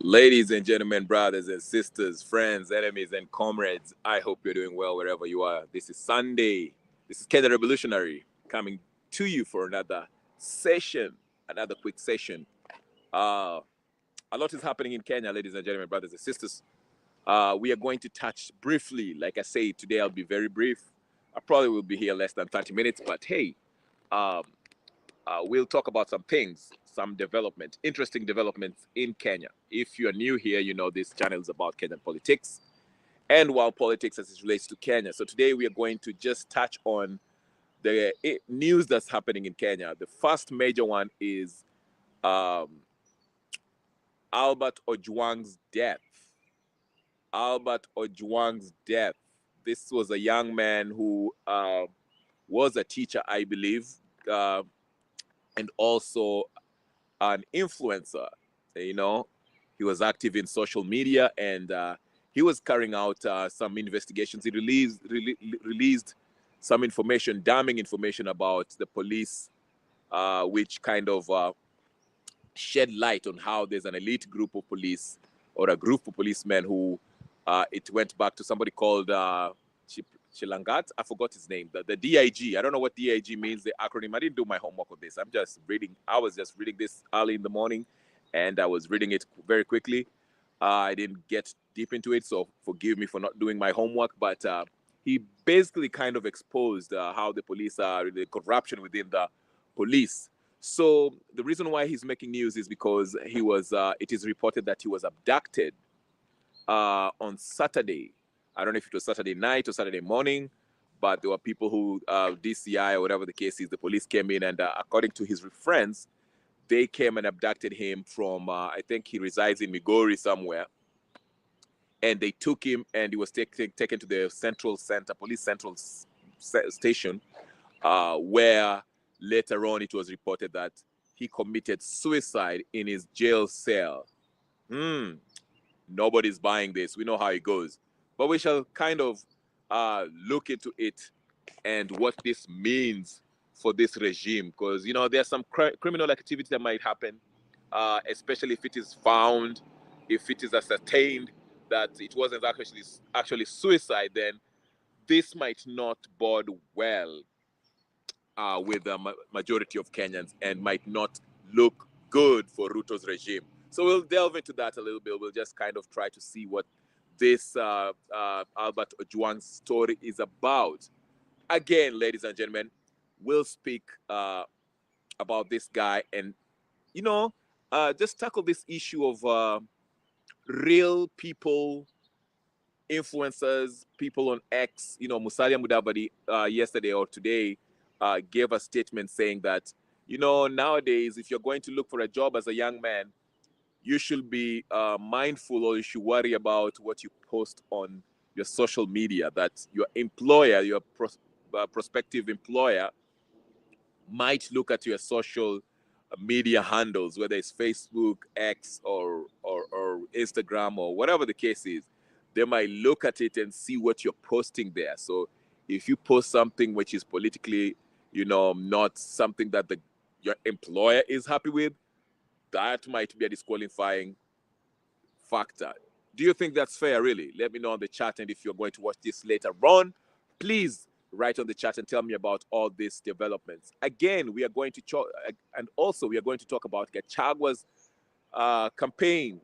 Ladies and gentlemen, brothers and sisters, friends, enemies, and comrades, I hope you're doing well wherever you are. This is Sunday. This is Kenya Revolutionary coming to you for another session, another quick session. Uh, a lot is happening in Kenya, ladies and gentlemen, brothers and sisters. We are going to touch briefly. Like I say, today I'll be very brief. I probably will be here less than 30 minutes, but hey, um, we'll talk about some things, some development, interesting developments in Kenya. If you're new here, you know this channel is about Kenyan politics and world politics as it relates to Kenya. So today we are going to just touch on the news that's happening in Kenya. The first major one is um, Albert Ojwang's death. Albert Ojwang's death. This was a young man who was a teacher, I believe, and also an influencer. You know, he was active in social media, and he was carrying out some investigations. He released some information, damning information about the police, which kind of shed light on how there's an elite group of police or a group of policemen who it went back to somebody called Chilangat. I forgot his name. The DIG. I don't know what DIG means, the acronym. I didn't do my homework on this. I was just reading this early in the morning, and I was reading it very quickly. I didn't get deep into it, so forgive me for not doing my homework. But he basically kind of exposed how the police are, the corruption within the police. So the reason why he's making news is because he was. It is reported that he was abducted on Saturday. I don't know if it was Saturday night or Saturday morning, but there were people who, DCI or whatever the case is, the police came in, and according to his friends, they came and abducted him from, I think he resides in Migori somewhere, and they took him, and he was taken to the police central station, where later on it was reported that he committed suicide in his jail cell. Nobody's buying this. We know how it goes. But we shall kind of look into it and what this means for this regime. Because, you know, there's some criminal activity that might happen, especially if it is found, if it is ascertained that it wasn't actually suicide, then this might not bode well with the majority of Kenyans and might not look good for Ruto's regime. So we'll delve into that a little bit. We'll just kind of try to see what this Albert Ojwang's story is about. Again, ladies and gentlemen, we'll speak about this guy and, you know, just tackle this issue of real people, influencers, people on X. You know, Musalia Mudavadi yesterday or today gave a statement saying that, you know, nowadays, if you're going to look for a job as a young man, you should be mindful, or you should worry about what you post on your social media, that your employer, your prospective employer might look at your social media handles, whether it's Facebook, X, or Instagram, or whatever the case is. They might look at it and see what you're posting there. So if you post something which is politically, you know, not something that your employer is happy with, that might be a disqualifying factor. Do you think that's fair, really? Let me know on the chat, and if you're going to watch this later on, please write on the chat and tell me about all these developments. Again, we are going to and also we are going to talk about Gachagua's campaign.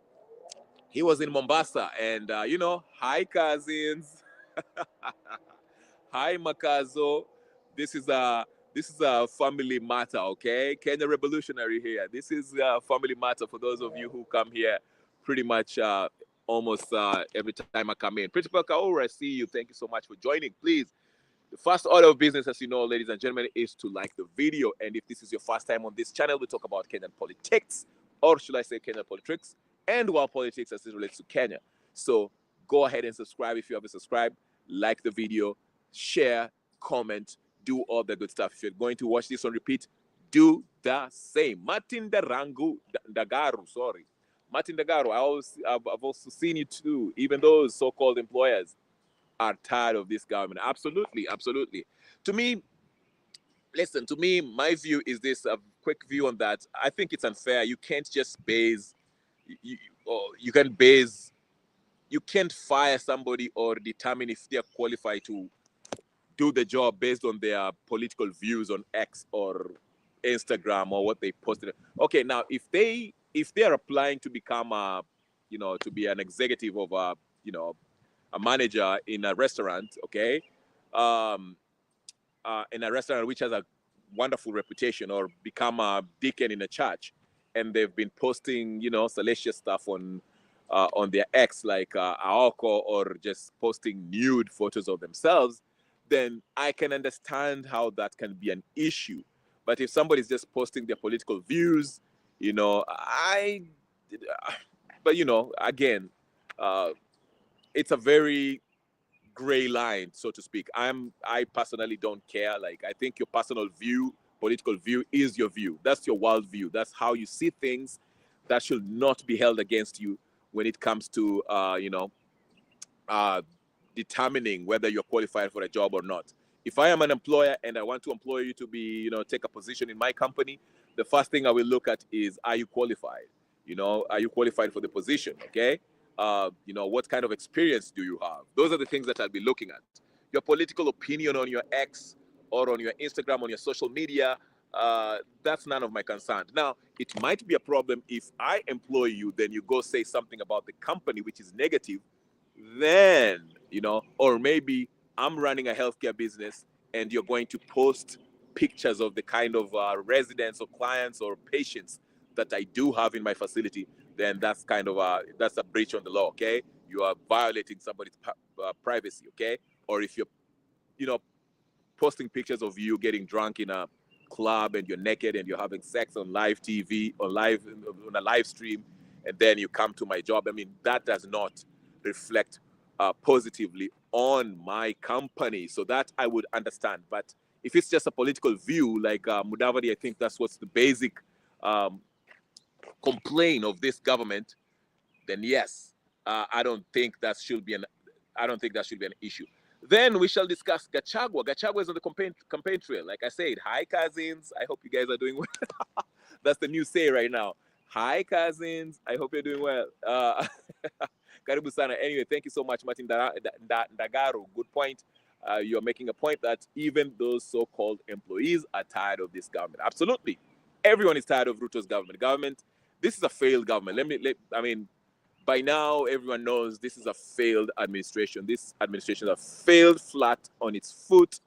He was in Mombasa, and you know, hi cousins, hi Makazo. This is a family matter, okay? Kenya Revolutionary here. This is a family matter for those of you who come here pretty much almost every time I come in. Principal Kaura, I see you. Thank you so much for joining. Please, the first order of business, as you know, ladies and gentlemen, is to like the video. And if this is your first time on this channel, we talk about Kenyan politics, or should I say Kenyan politics, and world politics as it relates to Kenya. So go ahead and subscribe if you haven't subscribed. Like the video, share, comment, do all the good stuff. If you're going to watch this on repeat, do the same. Martin Dagaru, sorry. Martin Dagaru, I've also seen you too. Even those so-called employers are tired of this government. Absolutely, absolutely. To me, listen, my view is this, a quick view on that. I think it's unfair. You can't just base you can base, you can't fire somebody or determine if they're qualified to do the job based on their political views on X or Instagram or what they posted. Okay, now if they are applying to become to be an executive of a manager in a restaurant, okay, um, in a restaurant which has a wonderful reputation, or become a deacon in a church, and they've been posting, salacious stuff on their ex, like Aoko, or just posting nude photos of themselves, then I can understand how that can be an issue. But if somebody's just posting their political views, you know, I, but again, uh, it's a very gray line, so to speak. I personally don't care. Like, I think your personal view, political view, is your view. That's your world view. That's how you see things. That should not be held against you when it comes to uh, determining whether you're qualified for a job or not. If I am an employer and I want to employ you to be, take a position in my company, the first thing I will look at is, are you qualified? Are you qualified for the position? Okay. What kind of experience do you have? Those are the things that I'll be looking at. Your political opinion on your X or on your Instagram, on your social media, that's none of my concern. Now, it might be a problem if I employ you, then you go say something about the company which is negative, then, or maybe I'm running a healthcare business and you're going to post pictures of the kind of residents or clients or patients that I do have in my facility, then that's that's a breach on the law. Okay, you are violating somebody's privacy. Okay, or if you're, posting pictures of you getting drunk in a club and you're naked and you're having sex on live TV or on a live stream, and then you come to my job, I mean, that does not reflect positively on my company. So that I would understand. But if it's just a political view, like Mudavadi, I think that's what's the basic complaint of this government, then yes, I don't think that should be an issue. Then we shall discuss Gachagua. Gachagua is on the campaign trail. Like I said, hi cousins. I hope you guys are doing well. That's the new say right now. Hi cousins. I hope you're doing well. Karibu sana. Anyway, thank you so much, Martin Ndagaru. Good point. You're making a point that even those so-called employees are tired of this government. Absolutely. Everyone is tired of Ruto's government. This is a failed government. By now, everyone knows this is a failed administration. This administration has failed flat on its foot,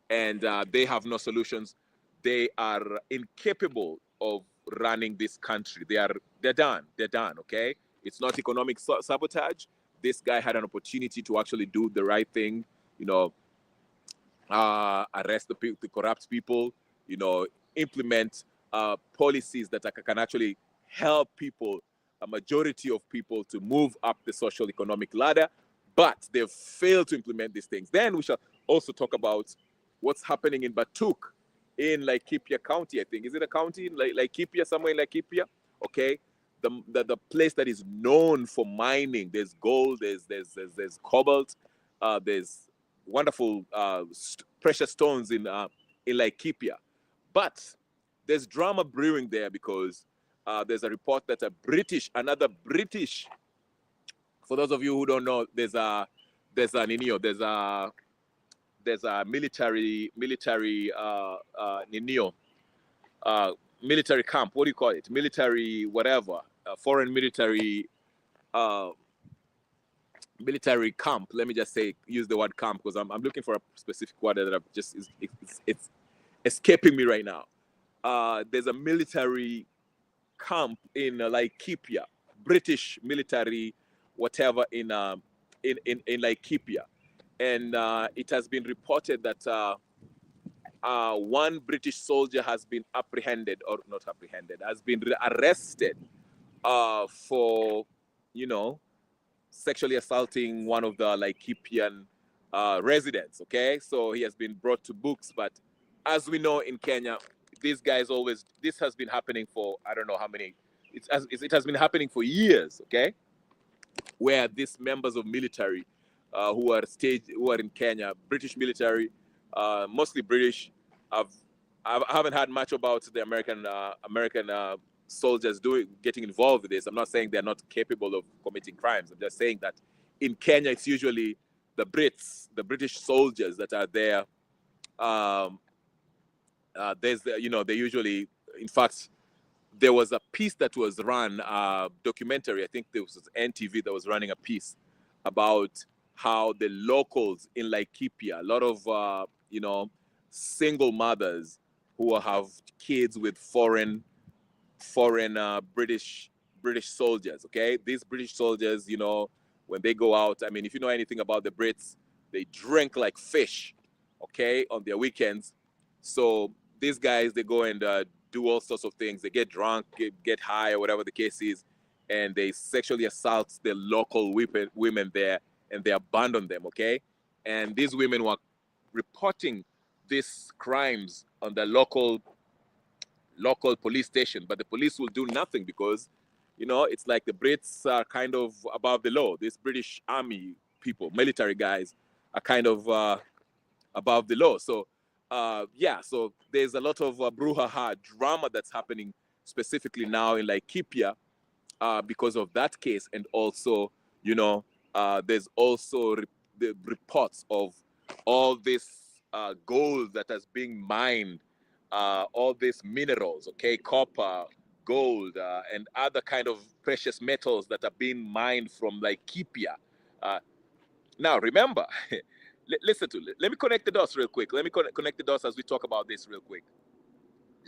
and they have no solutions. They are incapable of running this country. They're done. They're done. Okay, it's not economic sabotage. This guy had an opportunity to actually do the right thing. Arrest the corrupt people. Implement policies that can actually help people, a majority of people, to move up the social economic ladder, but they've failed to implement these things. Then we shall also talk about what's happening in Batuk in Laikipia County, I think. Is it a county in Laikipia, somewhere in Laikipia? Okay. The place that is known for mining. There's gold, there's cobalt, there's wonderful precious stones in Laikipia. But there's drama brewing there because there's a report that another British, for those of you who don't know, there's a military military camp. What do you call it? Military whatever, foreign military military camp. Let me just use the word camp because I'm looking for a specific word that it's escaping me right now. There's a military camp in Laikipia, British military, whatever, in Laikipia, and it has been reported that one British soldier has been has been arrested for, sexually assaulting one of the Laikipian residents. Okay, so he has been brought to books, but as we know in Kenya, this has been happening for, I don't know how many, it has been happening for years, okay? Where these members of military who are in Kenya, British military, mostly British, I haven't heard much about the American soldiers getting involved with this. I'm not saying they're not capable of committing crimes. I'm just saying that in Kenya, it's usually the British soldiers that are there. They usually, in fact, there was a piece that was run, documentary. I think there was NTV that was running a piece about how the locals in Laikipia, a lot of single mothers who have kids with foreign British soldiers. Okay, these British soldiers, when they go out, I mean, if you know anything about the Brits, they drink like fish, okay, on their weekends. So these guys, they go and do all sorts of things. They get drunk, get high, or whatever the case is, and they sexually assault the local women there, and they abandon them. Okay, and these women were reporting these crimes on the local police station, but the police will do nothing because, it's like the Brits are kind of above the law. These British army people, military guys, are kind of above the law. So, so there's a lot of brouhaha drama that's happening specifically now in Laikipia because of that case. And also, there's also the reports of all this gold that is being mined, all these minerals, okay, copper, gold, and other kind of precious metals that are being mined from Laikipia. Now, remember, listen to it. Let me connect the dots real quick. Let me connect the dots as we talk about this real quick.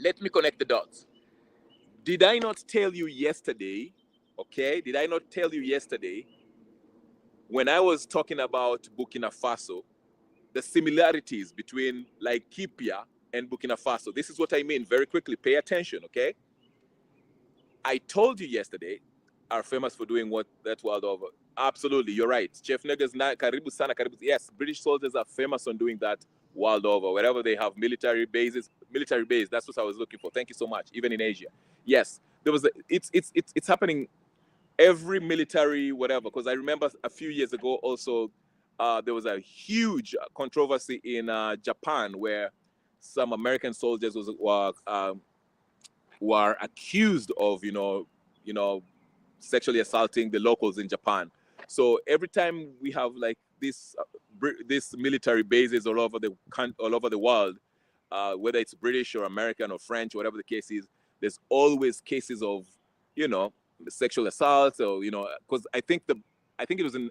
Let me connect the dots. Did I not tell you yesterday, okay? Did I not tell you yesterday when I was talking about Burkina Faso, the similarities between Laikipia and Burkina Faso? This is what I mean. Very quickly, pay attention, okay? I told you yesterday are famous for doing what that world over. Absolutely, you're right. Chef Negas na karibu sana, karibu. Yes, British soldiers are famous on doing that world over. Wherever they have military base, that's what I was looking for. Thank you so much. Even in Asia. Yes, there was it's happening every military whatever, because I remember a few years ago also there was a huge controversy in Japan where some American soldiers were accused of sexually assaulting the locals in Japan. So every time we have like this military bases all over the world, whether it's British or American or French, whatever the case is, there's always cases of sexual assault, or because I think it was in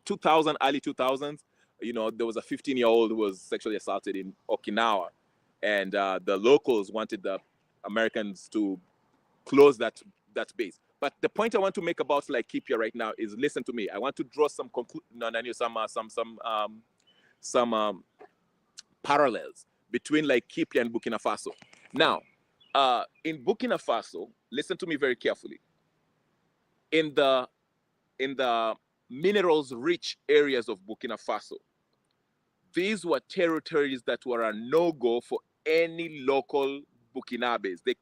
2000, early 2000s, there was a 15-year-old who was sexually assaulted in Okinawa, and the locals wanted the Americans to close that base. But the point I want to make about Laikipia right now is, listen to me. I want to draw some parallels between Laikipia and Burkina Faso. Now, in Burkina Faso, listen to me very carefully. In the minerals-rich areas of Burkina Faso, these were territories that were a no-go for any local Burkinabes. They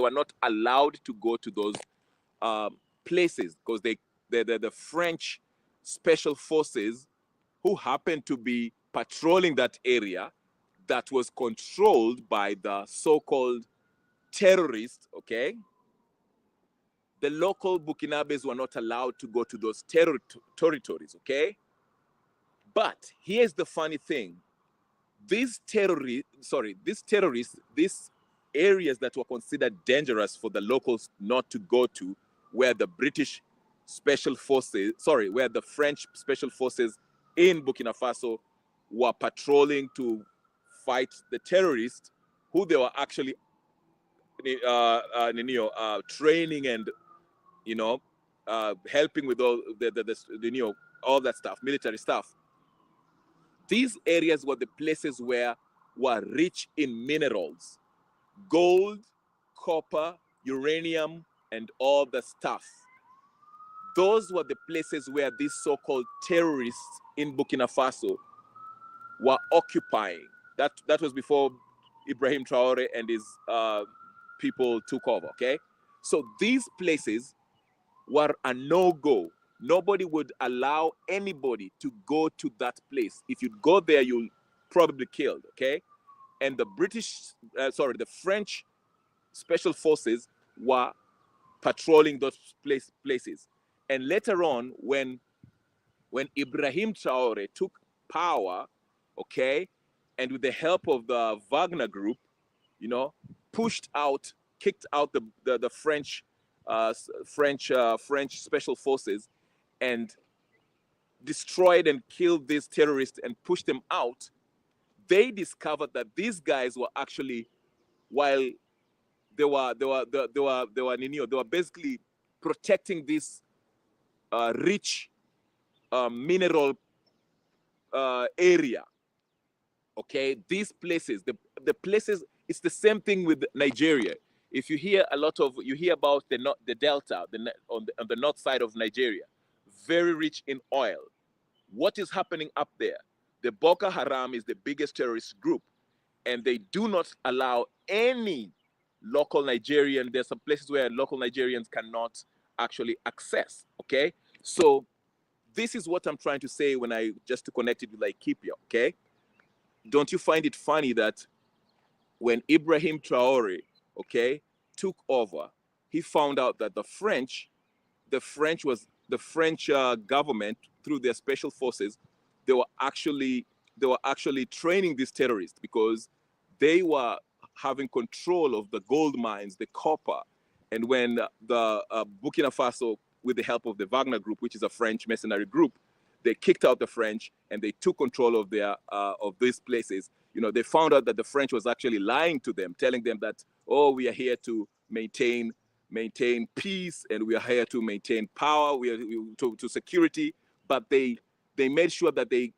were not allowed to go to those places because the French special forces who happened to be patrolling that area that was controlled by the so-called terrorists, okay? The local Burkinabes were not allowed to go to those territories, okay? But here's the funny thing. These terrorists, these areas that were considered dangerous for the locals not to go to, where the French special forces in Burkina Faso were patrolling to fight the terrorists, who they were actually training and helping with all all that stuff, military stuff. These areas were the places where were rich in minerals, gold, copper, uranium, and all the stuff. Those were the places where these so-called terrorists in Burkina Faso were occupying. That was before Ibrahim Traore and his people took over, okay? So these places were a no-go. Nobody would allow anybody to go to that place. If you go there, you'll probably be killed, okay? And the French special forces were patrolling those places. And later on, when Ibrahim Traore took power, okay, and with the help of the Wagner group, you know, kicked out the French special forces, and destroyed and killed these terrorists and pushed them out, they discovered that these guys were actually, while they were basically protecting this rich mineral area. Okay, these places, the places, it's the same thing with Nigeria. If you hear about the Delta, on the north side of Nigeria, very rich in oil. What is happening up there? The Boko Haram is the biggest terrorist group, and they do not allow any local Nigerian. There's some places where local Nigerians cannot actually access. Okay, so this is what I'm trying to say just to connect it with Laikipia. Okay, don't you find it funny that when Ibrahim Traore, okay, took over, he found out that the French government, through their special forces, they were actually training these terrorists, because they were having control of the gold mines, the copper. And when the Burkina Faso, with the help of the Wagner group, which is a French mercenary group, they kicked out the French and they took control of these places. You know, they found out that the French was actually lying to them, telling them that, oh, we are here to maintain peace, and we are here to maintain power, to security. But they made sure that they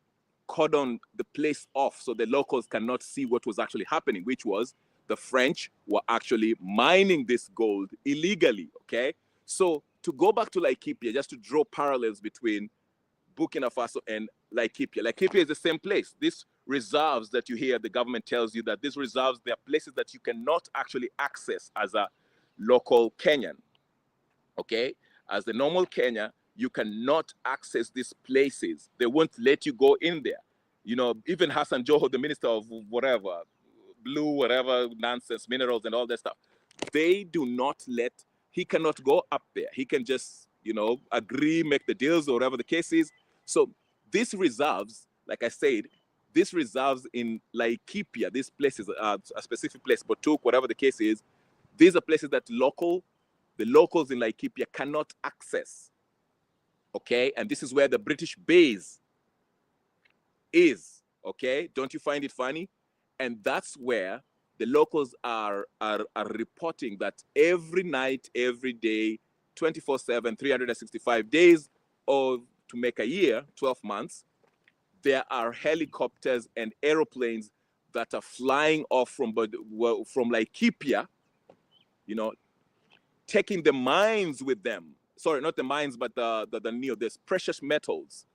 cordoned the place off so the locals cannot see what was actually happening, which was the French were actually mining this gold illegally. Okay, so to go back to Laikipia, just to draw parallels between Burkina Faso and Laikipia. Laikipia is the same place. These reserves that you hear, the government tells you that these reserves, they are places that you cannot actually access as a local Kenyan. Okay, as the normal Kenya, you cannot access these places. They won't let you go in there. You know, even Hassan Joho, the minister of whatever, blue, whatever nonsense, minerals and all that stuff, they do not he cannot go up there. He can just, agree, make the deals or whatever the case is. So these reserves, like I said, these reserves in Laikipia, these places, a specific place, Batuk, whatever the case is, these are places that the locals in Laikipia cannot access. Okay, and this is where the British base is. Okay, don't you find it funny? And that's where the locals are reporting that every night, every day, 24/7, 365 days, or to make a year, 12 months, there are helicopters and aeroplanes that are flying off from Laikipia, taking the mines with them. Sorry, not the mines, but there's precious metals.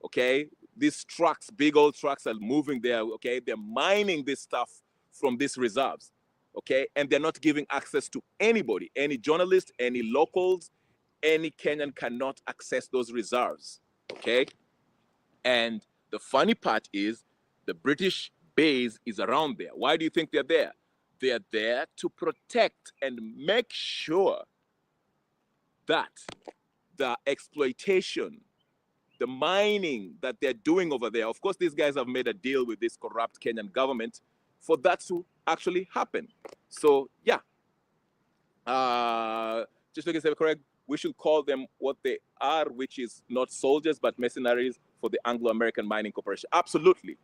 Okay, these trucks, big old trucks, are moving there. Okay, they're mining this stuff from these reserves. Okay, and they're not giving access to anybody, any journalist, any locals, any Kenyan cannot access those reserves. Okay, and the funny part is the British base is around there. Why do you think they're there? They're there to protect and make sure that the exploitation, the mining that they're doing over there, of course, these guys have made a deal with this corrupt Kenyan government for that to actually happen. So, yeah. Just to get correct, we should call them what they are, which is not soldiers, but mercenaries for the Anglo-American Mining Corporation. Absolutely.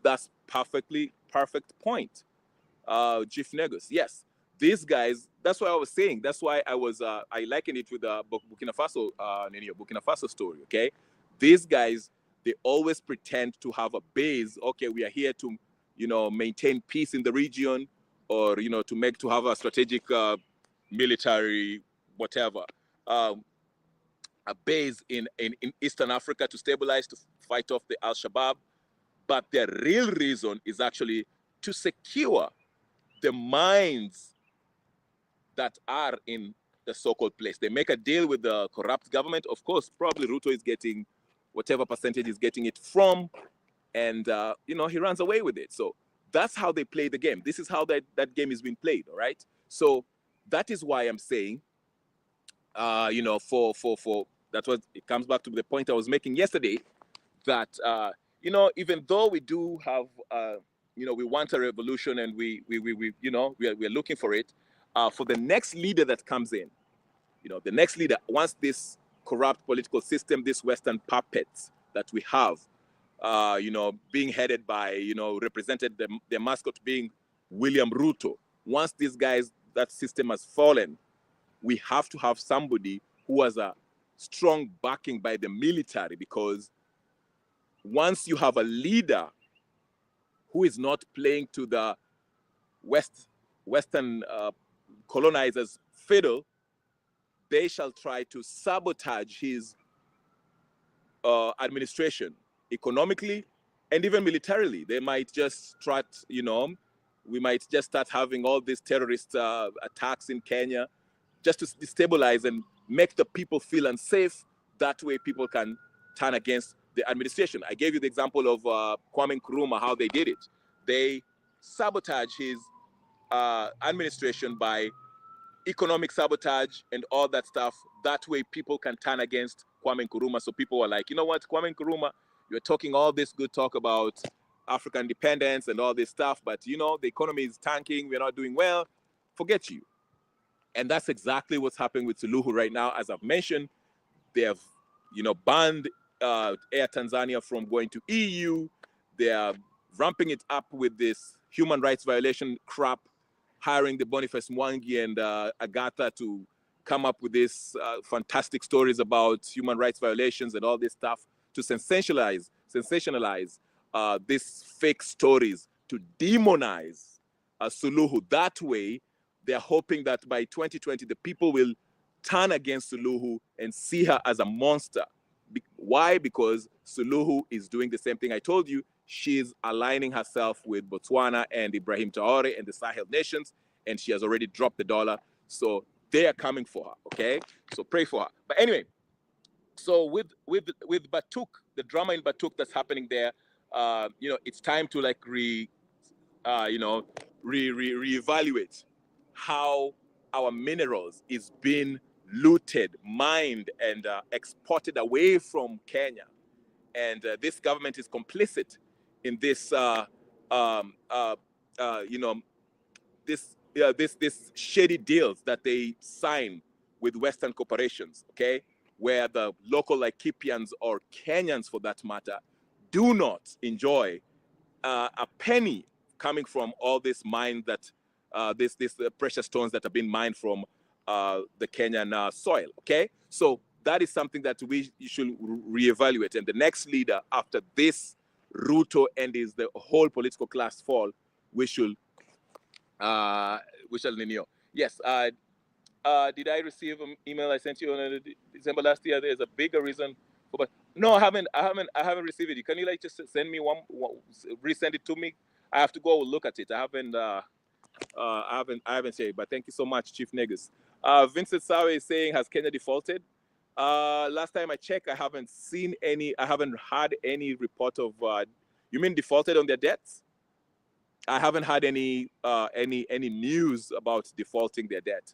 That's perfect point. Chief Negus, yes. These guys, that's what I was saying. That's why I likened it with the Burkina Faso story, okay? These guys, they always pretend to have a base. Okay, we are here to, maintain peace in the region, or, to have a strategic military, whatever, a base in Eastern Africa to stabilize, to fight off the Al-Shabaab. But their real reason is actually to secure the mines that are in the so-called place. They make a deal with the corrupt government. Of course, probably Ruto is getting whatever percentage he's getting it from, and he runs away with it. So that's how they play the game. This is how that game is being played, all right? So that is why I'm saying, for that was, it comes back to the point I was making yesterday, that even though we do have we want a revolution, and we are looking for it, for the next leader that comes in, the next leader, once this corrupt political system, this Western puppets that we have, being headed by, represented, the mascot being William Ruto, once these guys, that system has fallen, we have to have somebody who has a strong backing by the military, because once you have a leader who is not playing to the Western colonizers' fiddle, they shall try to sabotage his administration economically and even militarily. They might just start, we might just start having all these terrorist attacks in Kenya, just to destabilize and make the people feel unsafe. That way people can turn against the administration. I gave you the example of Kwame Nkrumah, how they did it. They sabotage his administration by economic sabotage and all that stuff. That way people can turn against Kwame Nkrumah. So people were like, you know what, Kwame Nkrumah, you're talking all this good talk about African independence and all this stuff, but the economy is tanking, we're not doing well, forget you. And that's exactly what's happening with Suluhu right now. As I've mentioned, they have, banned Air Tanzania from going to EU. They are ramping it up with this human rights violation crap, hiring the Boniface Mwangi and Agatha to come up with these fantastic stories about human rights violations and all this stuff, to sensationalize these fake stories, to demonize Suluhu. That way, they're hoping that by 2020, the people will turn against Suluhu and see her as a monster. Why? Because Suluhu is doing the same thing I told you. She's aligning herself with Botswana and Ibrahim Traore and the Sahel nations, and she has already dropped the dollar. So they are coming for her, okay? So pray for her. But anyway, so with Batuk, the drama in Batuk that's happening there, it's time to like reevaluate how our minerals is being looted, mined, and exported away from Kenya. And this government is complicit in this, this shady deals that they sign with Western corporations, okay? Where the local Laikipians, or Kenyans for that matter, do not enjoy a penny coming from all this mine that, this precious stones that have been mined from the Kenyan soil, okay? So that is something that we should reevaluate. And the next leader after this Ruto and the whole political class fall, we shall renew. Yes. Did I receive an email I sent you on December last year? There's a bigger reason for, but no, I haven't received it. Can you like just send me one, resend it to me? I have to go look at it. I haven't said it, but thank you so much, Chief Negus. Vincent Sawe is saying, has Kenya defaulted? Last time I checked, I haven't had any report of, you mean defaulted on their debts? I haven't had any news about defaulting their debt.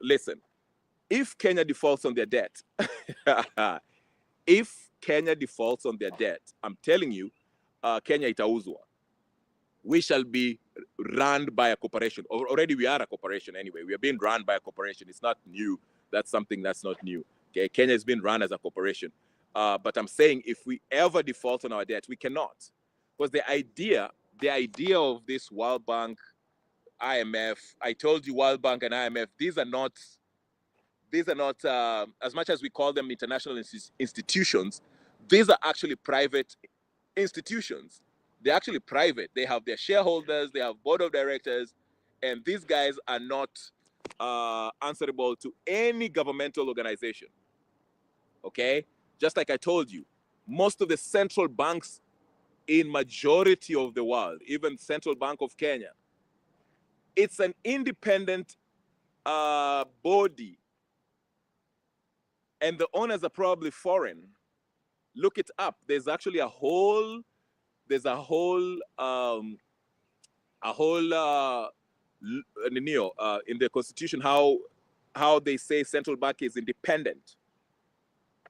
Listen, if Kenya defaults on their debt, if Kenya defaults on their debt, I'm telling you, Kenya itauzwa. We shall be run by a corporation. Already we are a corporation anyway. We are being run by a corporation. It's not new. That's something that's not new. Okay, Kenya has been run as a corporation. But I'm saying if we ever default on our debt, we cannot. Because the idea of this World Bank, IMF, I told you World Bank and IMF, these are not, as much as we call them international institutions, these are actually private institutions. They're actually private. They have their shareholders, they have board of directors, and these guys are not answerable to any governmental organization. Okay? Just like I told you, most of the central banks in majority of the world, even Central Bank of Kenya, it's an independent body, and the owners are probably foreign. Look it up. There's actually a whole in the Constitution, how they say central bank is independent.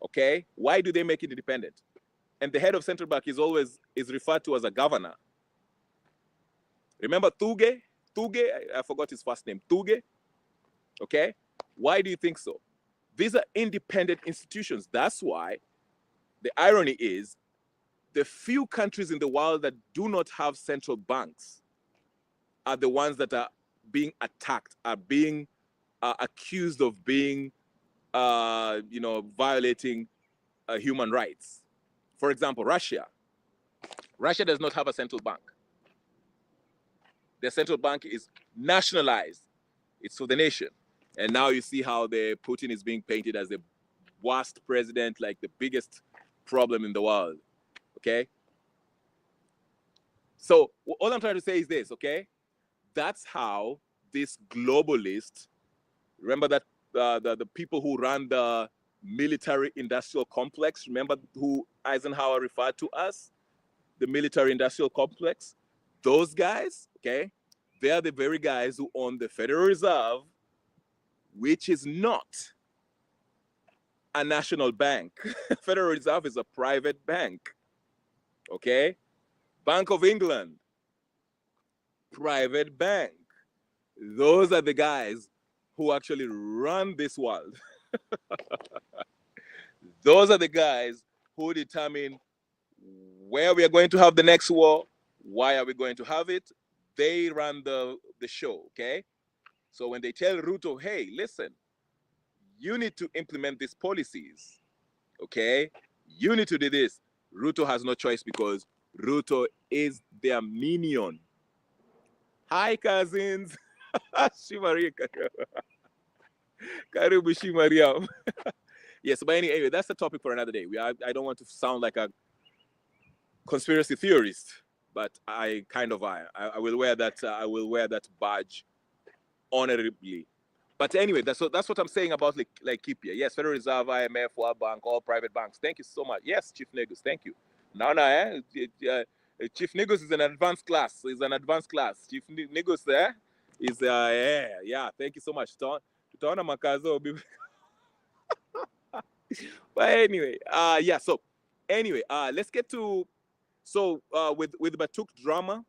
Okay, why do they make it independent? And the head of central bank is referred to as a governor. Remember Thuge? Thuge, I forgot his first name. Thuge. Okay, why do you think so? These are independent institutions. That's why the irony is the few countries in the world that do not have central banks are the ones that are being attacked, are being accused of being, violating human rights. For example, Russia. Russia does not have a central bank. Their central bank is nationalized. It's for the nation. And now you see how Putin is being painted as the worst president, like the biggest problem in the world. Okay? So all I'm trying to say is this, okay? That's how this globalist, remember that the people who run the military-industrial complex, remember who Eisenhower referred to us? The military-industrial complex? Those guys, okay? They are the very guys who own the Federal Reserve, which is not a national bank. Federal Reserve is a private bank, okay? Bank of England, private bank. Those are the guys who actually run this world. Those are the guys who determine where we are going to have the next war, why are we going to have it. They run the show, okay? So when they tell Ruto, hey, listen, you need to implement these policies, okay? You need to do this. Ruto has no choice because Ruto is their minion. Hi, cousins. Shimaria. Karibu Shimaria. Yes, but anyway, that's the topic for another day. I don't want to sound like a conspiracy theorist, but I kind of am. I will wear that badge honorably. But anyway, that's what I'm saying about like Kipia. Yes, Federal Reserve, IMF, World Bank, all private banks. Thank you so much. Yes, Chief Negus, thank you. Chief Negus is an advanced class. He's an advanced class. Chief Negus there is yeah. Thank you so much. Tutaona makazo. But anyway, yeah. So anyway, let's get to with Batuk drama.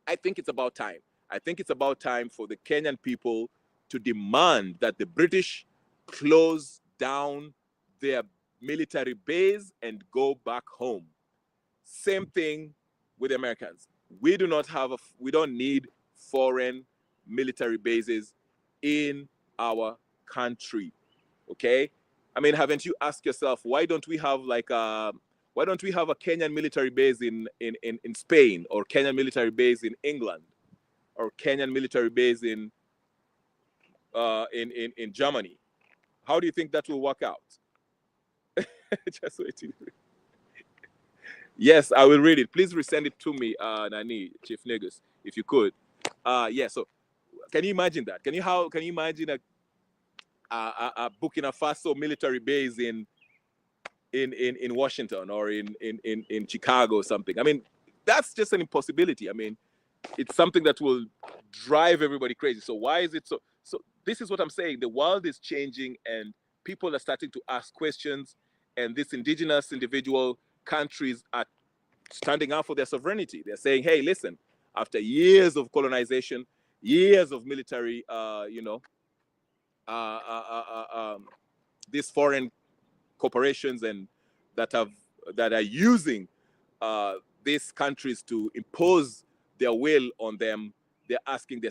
I think it's about time. I think it's about time for the Kenyan people to demand that the British close down their military base and go back home. Same thing with the Americans. We don't need foreign military bases in our country. Okay? I mean, haven't you asked yourself, why don't we have a Kenyan military base in Spain, or Kenyan military base in England, or Kenyan military base in Germany? How do you think that will work out? Just waiting. Yes, I will read it. Please resend it to me, Nani, Chief Negus, if you could. Yeah. So, can you imagine that? Can you imagine a Burkina Faso military base in Washington or in Chicago or something? I mean, that's just an impossibility. I mean, it's something that will drive everybody crazy. So why is it so? So this is what I'm saying. The world is changing, and people are starting to ask questions, and these indigenous individual countries are standing up for their sovereignty. They're saying, hey, listen, after years of colonization, years of military, these foreign corporations and that are using these countries to impose their will on them, they're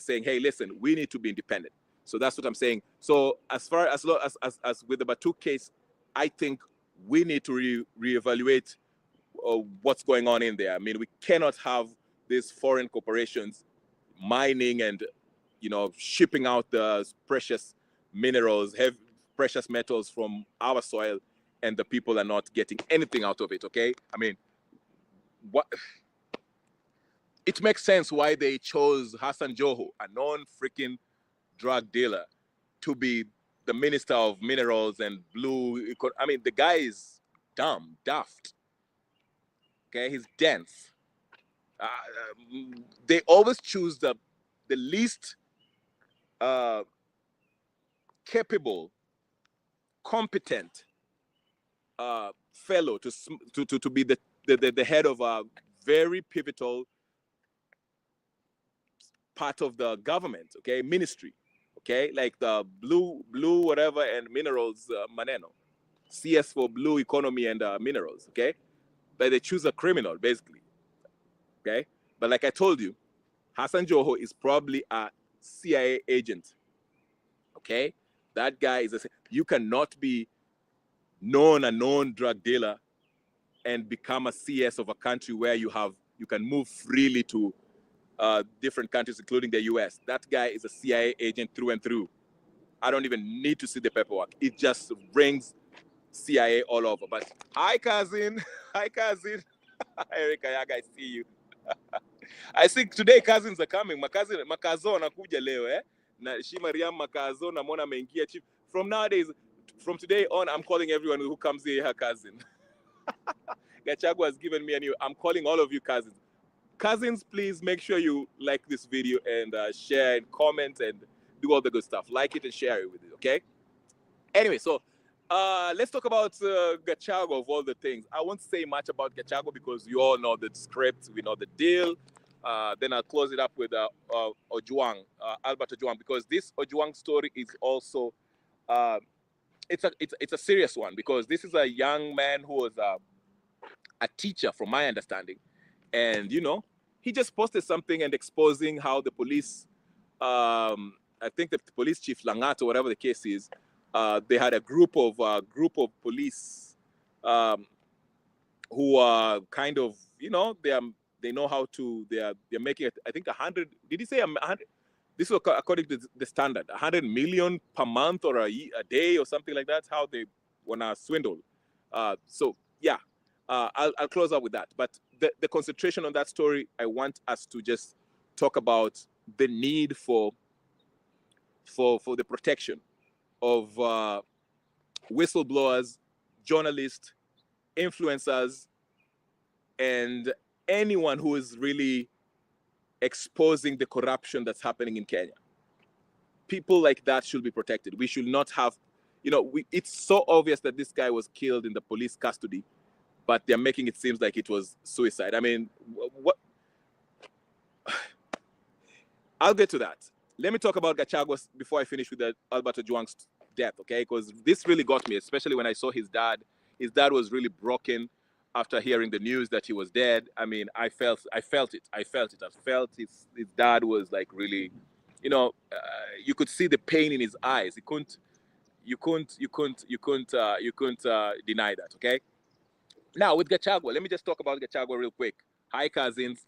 saying, hey, listen, we need to be independent. So that's what I'm saying. So as far as with the Batuk case, I think we need to reevaluate what's going on in there. I mean, we cannot have these foreign corporations mining and shipping out the precious minerals, precious metals from our soil, and the people are not getting anything out of it. Okay, I mean, what? It makes sense why they chose Hassan Joho, a non-freaking drug dealer, to be the minister of minerals and blue. I mean, the guy is dumb, daft. Okay, he's dense. They always choose the least capable, competent fellow to be the head of a very pivotal part of the government, okay, ministry, okay, like the blue whatever and minerals, maneno, CS for blue economy and minerals, okay, but they choose a criminal basically, okay, but like I told you, Hassan Joho is probably a CIA agent, okay, that guy is you cannot be a known drug dealer and become a CS of a country where you can move freely to different countries, including the US. That guy is a CIA agent through and through. I don't even need to see the paperwork. It just rings CIA all over. But hi, cousin. Hi, cousin. Erica, I see you. I think today cousins are coming. Makazo anakuja leo, eh? Na shi Mariam Makazo na mona ameingia chief. From today on, I'm calling everyone who comes here her cousin. Gachagua has given me a new. I'm calling all of you cousins. Cousins, please make sure you like this video and share and comment and do all the good stuff. Like it and share it with it, okay? Anyway, so let's talk about Gachagua of all the things. I won't say much about Gachagua because you all know the script, we know the deal. Then I'll close it up with Ojwang, Albert Ojwang, because this Ojwang story is also it's a serious one because this is a young man who was a teacher, from my understanding, and he just posted something and exposing how the police, I think the police chief Langat or whatever the case is, they had a group of police who are kind of, they know how to, they're making it, I think 100, did he say 100? This is according to the standard, 100 million per month or a day or something like that, how they want to swindle. So yeah, I'll close out with that. But the concentration on that story, I want us to just talk about the need for the protection of whistleblowers, journalists, influencers, and anyone who is really exposing the corruption that's happening in Kenya. People like that should be protected. We should not have, it's so obvious that this guy was killed in the police custody, but they're making it seem like it was suicide. I mean, what? I'll get to that. Let me talk about Gachagua before I finish with the Albert Ojwang's death, okay? Because this really got me, especially when I saw his dad. His dad was really broken after hearing the news that he was dead. I mean, I felt it. I felt his dad was like really, you could see the pain in his eyes. You couldn't deny that, okay? Now with Gachagua, let me just talk about Gachagua real quick. Hi, cousins.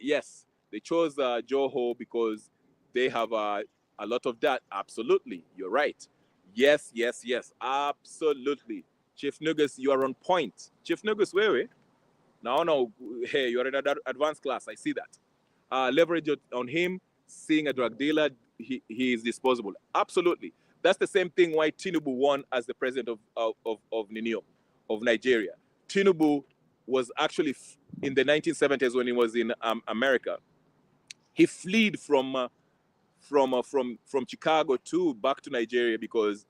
Yes, they chose Joho because they have a lot of that. Absolutely, you're right. Yes, absolutely. Chief Nugus, you are on point. Chief Nugus, where? No, hey, you're in an advanced class. I see that. Leverage on him, seeing a drug dealer, he is disposable. Absolutely. That's the same thing why Tinubu won as the president of Nigeria. Tinubu was actually in the 1970s when he was in America. He fled from Chicago back to Nigeria because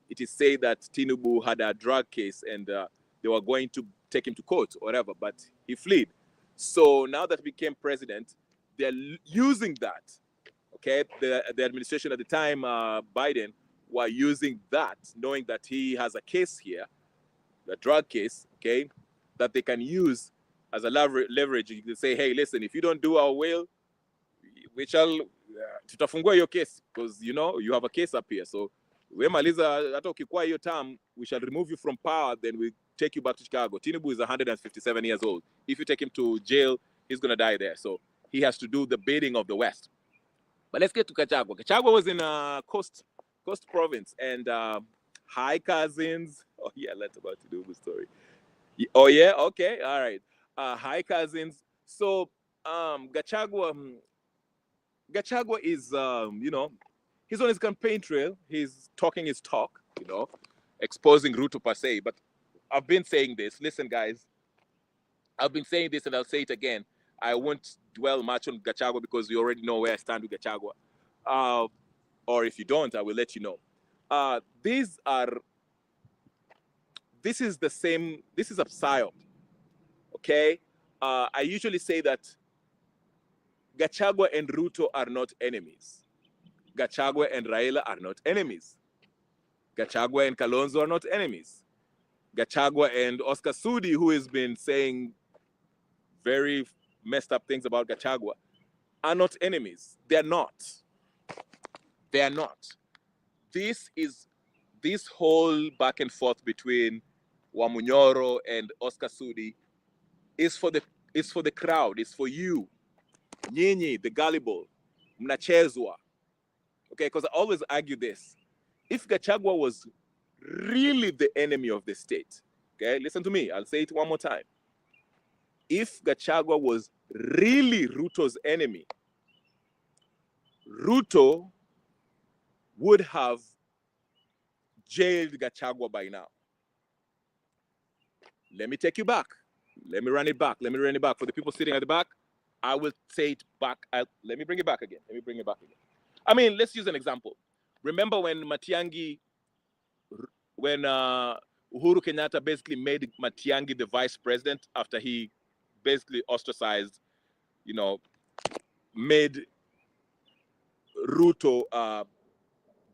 it is said that Tinubu had a drug case and they were going to take him to court or whatever, but he fled. So now that he became president, they're using that. Okay, the administration at the time, Biden, were using that, knowing that he has a case here, the drug case, okay, that they can use as a leverage. You can say, hey, listen, if you don't do our will, we shall tutafungua your case because you have a case up here. So we maliza hata ukikuwa hiyo term, we shall remove you from power, then we take you back to Chicago. Tinubu is 157 years old. If you take him to jail, he's going to die there. So he has to do the bidding of the West. But let's get to Gachagua. Gachagua was in Coast Province. And hi, cousins. Oh, yeah, let's about to do the story. Oh, yeah? Okay. All right. Hi, cousins. So Gachagua is, he's on his campaign trail. He's talking his talk, exposing Ruto per se. But I've been saying this. Listen, guys. I've been saying this and I'll say it again. I won't dwell much on Gachagua because you already know where I stand with Gachagua. or if you don't, I will let you know. This is the same. This is a psyop. Okay. I usually say that Gachagua and Ruto are not enemies. Gachagua and Raila are not enemies. Gachagua and Kalonzo are not enemies. Gachagua and Oscar Sudi, who has been saying very messed up things about Gachagua, are not enemies. They're not. They are not. This whole back and forth between Wamunyoro and Oscar Sudi is for the crowd. It's for you, Nyinyi, the gullible, mnachezwa. Okay, because I always argue this. If Gachagua was really the enemy of the state, okay, listen to me. I'll say it one more time. If Gachagua was really Ruto's enemy, Ruto would have jailed Gachagua by now. Let me take you back. Let me run it back. For the people sitting at the back, I will say it back. Let me bring it back again. I mean, let's use an example. Remember when Uhuru Kenyatta basically made Matiang'i the vice president after he basically ostracized, made Ruto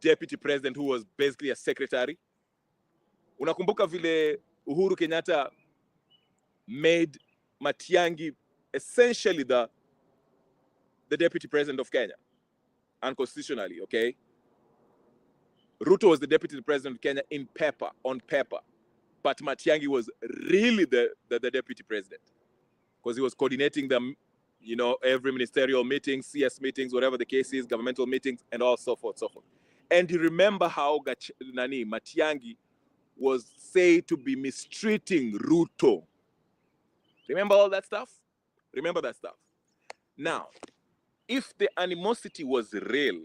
deputy president who was basically a secretary. Unakumbuka vile Uhuru Kenyatta made Matiang'i essentially the deputy president of Kenya, unconstitutionally, okay? Ruto was the deputy president of Kenya on paper, but Matiang'i was really the deputy president because he was coordinating them, every ministerial meeting, CS meetings, whatever the case is, governmental meetings, and all so forth. And you remember how Matiang'i was said to be mistreating Ruto. Remember all that stuff? Remember that stuff. Now, if the animosity was real,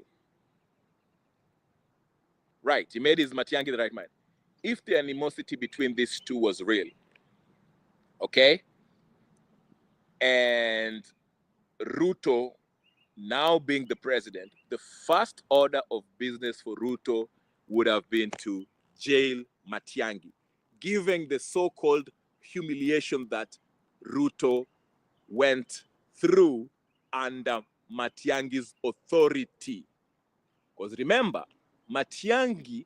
right, he made his Matiang'i the right man. If the animosity between these two was real, okay, and Ruto now being the president, the first order of business for Ruto would have been to jail Matiang'i, given the so-called humiliation that Ruto went through under Matiang'i's authority. Because remember, Matiang'i,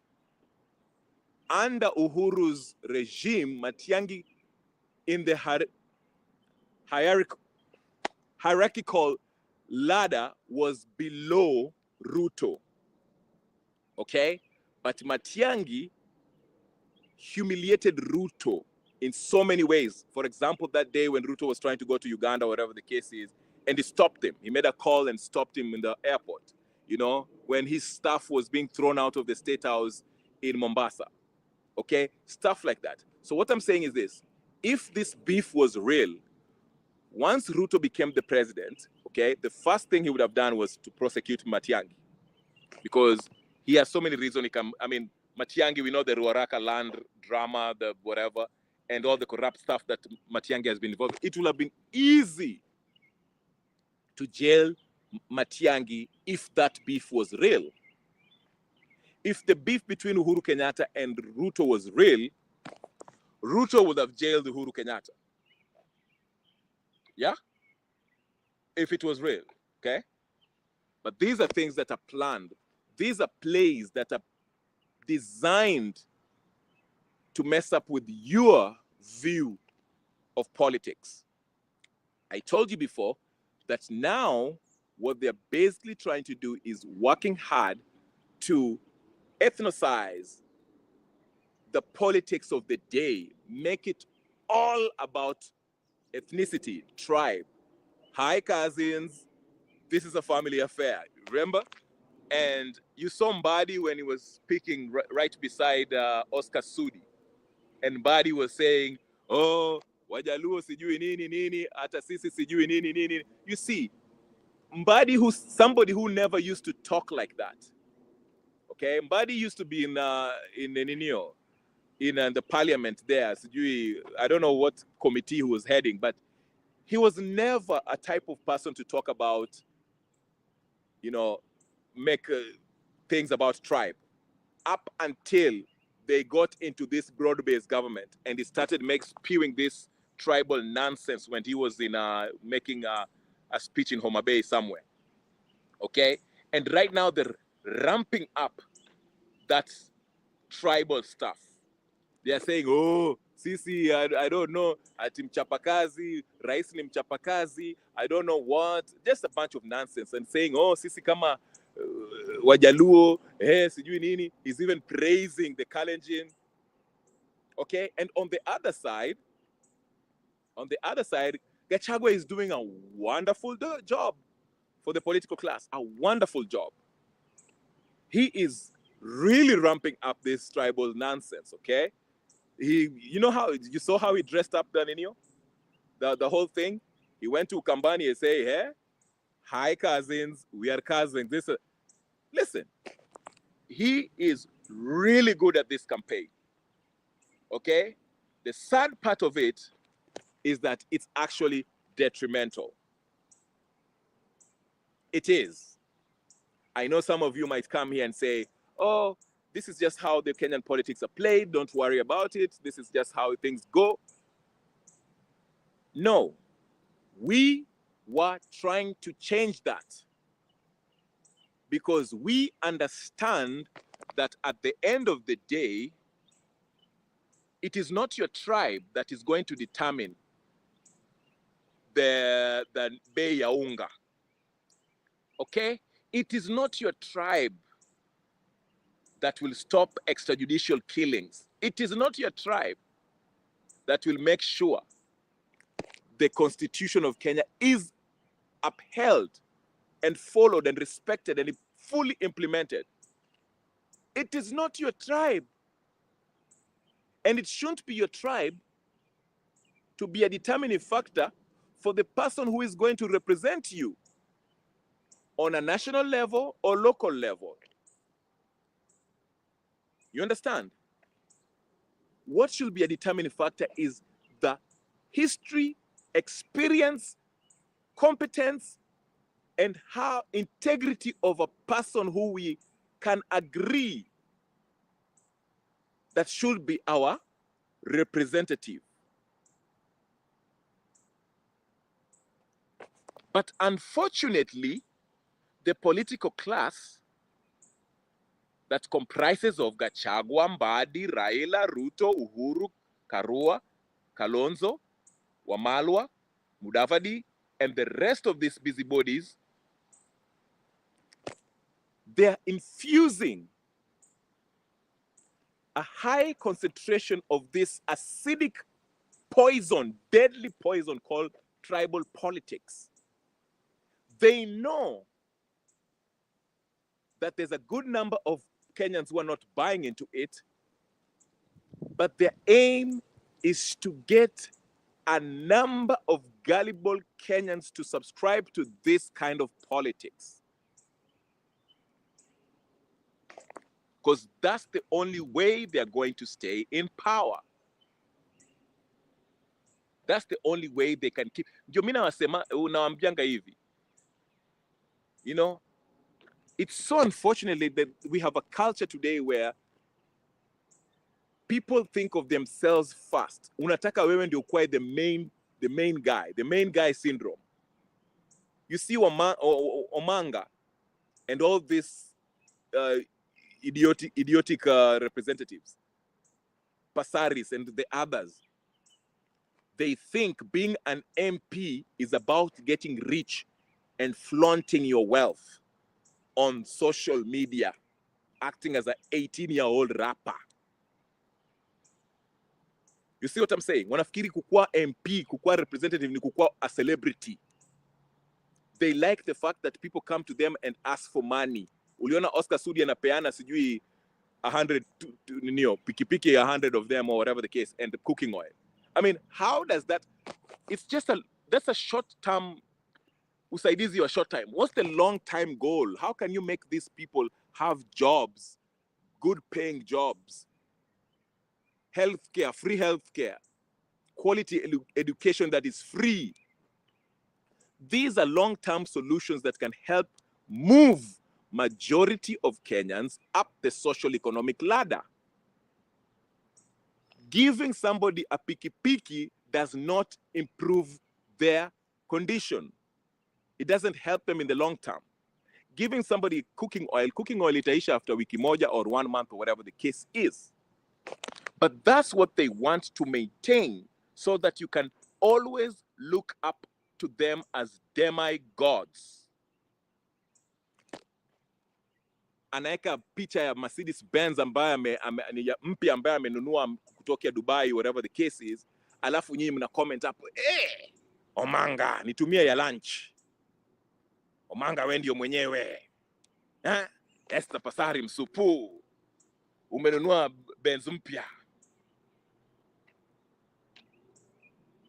under Uhuru's regime, Matiang'i in the hierarchical ladder was below Ruto. Okay? But Matiang'i humiliated Ruto in so many ways. For example, that day when Ruto was trying to go to Uganda, whatever the case is, and he stopped him. He made a call and stopped him in the airport, when his stuff was being thrown out of the State House in Mombasa. Okay? Stuff like that. So what I'm saying is this. If this beef was real, once Ruto became the president, okay, the first thing he would have done was to prosecute Matiang'i. Because he has so many reasons he can, Matiang'i, we know the Ruaraka land drama, the whatever, and all the corrupt stuff that Matiang'i has been involved in. It would have been easy to jail Matiang'i if that beef was real. If the beef between Uhuru Kenyatta and Ruto was real, Ruto would have jailed Uhuru Kenyatta. Yeah? If it was real, okay? But these are things that are planned. These are plays that are designed to mess up with your view of politics. I told you before that now what they're basically trying to do is working hard to ethnicize the politics of the day, make it all about ethnicity, tribe. Hi, cousins. This is a family affair. Remember? And you saw Mbadi when he was speaking right beside Oscar Sudi. And Mbadi was saying, oh, Wajaluo sijui nini, hata sisi sijui nini. You see, Mbadi, who's somebody who never used to talk like that. Okay? Mbadi used to be in the parliament there. Sijui, I don't know what committee he was heading, but he was never a type of person to talk about, make things about tribe up until they got into this broad-based government and he started spewing this tribal nonsense when he was in making a speech in Homa Bay somewhere. Okay? And right now they're ramping up that tribal stuff. They are saying, oh, sisi, I don't know, ati mchapakazi, rais ni mchapakazi, I don't know what, just a bunch of nonsense, and saying, oh, sisi kama Wajaluo, sijui nini. He's even praising the Kalenjin. Okay, and on the other side, Gachagua is doing a wonderful job for the political class, a wonderful job. He is really ramping up this tribal nonsense, okay? You saw how he dressed up, Daninio? The whole thing? He went to Kambani and say, hey, hi cousins, we are cousins. Listen, he is really good at this campaign, okay? The sad part of it is that it's actually detrimental. It is. I know some of you might come here and say, oh, this is just how the Kenyan politics are played. Don't worry about it. This is just how things go. No, we were trying to change that because we understand that at the end of the day, it is not your tribe that is going to determine the bei ya unga. Okay? It is not your tribe that will stop extrajudicial killings. It is not your tribe that will make sure the Constitution of Kenya is upheld and followed and respected and fully implemented. It is not your tribe. And it shouldn't be your tribe to be a determining factor for the person who is going to represent you on a national level or local level. You understand? What should be a determining factor is the history, experience, competence, and how integrity of a person who we can agree that should be our representative. But unfortunately, the political class that comprises of Gachagua, Mbadi, Raila, Ruto, Uhuru, Karua, Kalonzo, Wamalwa, Mudavadi, and the rest of these busybodies, they're infusing a high concentration of this acidic poison, deadly poison called tribal politics. They know that there's a good number of Kenyans who are not buying into it, but their aim is to get a number of gullible Kenyans to subscribe to this kind of politics. Because that's the only way they're going to stay in power. That's the only way they can keep. You know, it's so unfortunately that we have a culture today where people think of themselves first. Unataka wewe ndio kuwa the main guy syndrome. You see Omanga and all these idiotic representatives, Pasaris and the others. They think being an MP is about getting rich and flaunting your wealth on social media, acting as an 18-year-old rapper. You see what I'm saying? Wanafikiri kukua MP, kukua representative ni kukua a celebrity. They like the fact that people come to them and ask for money. Uliona Oscar Sudi anapeana sijui 100 pikipiki 100 of them or whatever the case, and the cooking oil. I mean, how does that? That's a short-term usaidizi wa short time. What's the long-time goal? How can you make these people have jobs, good-paying jobs, healthcare, free healthcare, quality education that is free? These are long-term solutions that can help move majority of Kenyans up the social economic ladder. Giving somebody a piki does not improve their condition. It doesn't help them in the long term. Giving somebody cooking oil itaisha after wiki moja or 1 month or whatever the case is. But that's what they want to maintain, so that you can always look up to them as demigods. Anaeka picha ya Mercedes Benz ambaye mpya ambaye amenunua kutoka Dubai, whatever the case is, alafu nyinyi mna comment hapo, Omanga nitumie ya lunch. Omanga wewe ndio mwenyewe. Esther Pasari msupu. Umenunua Benz mpya.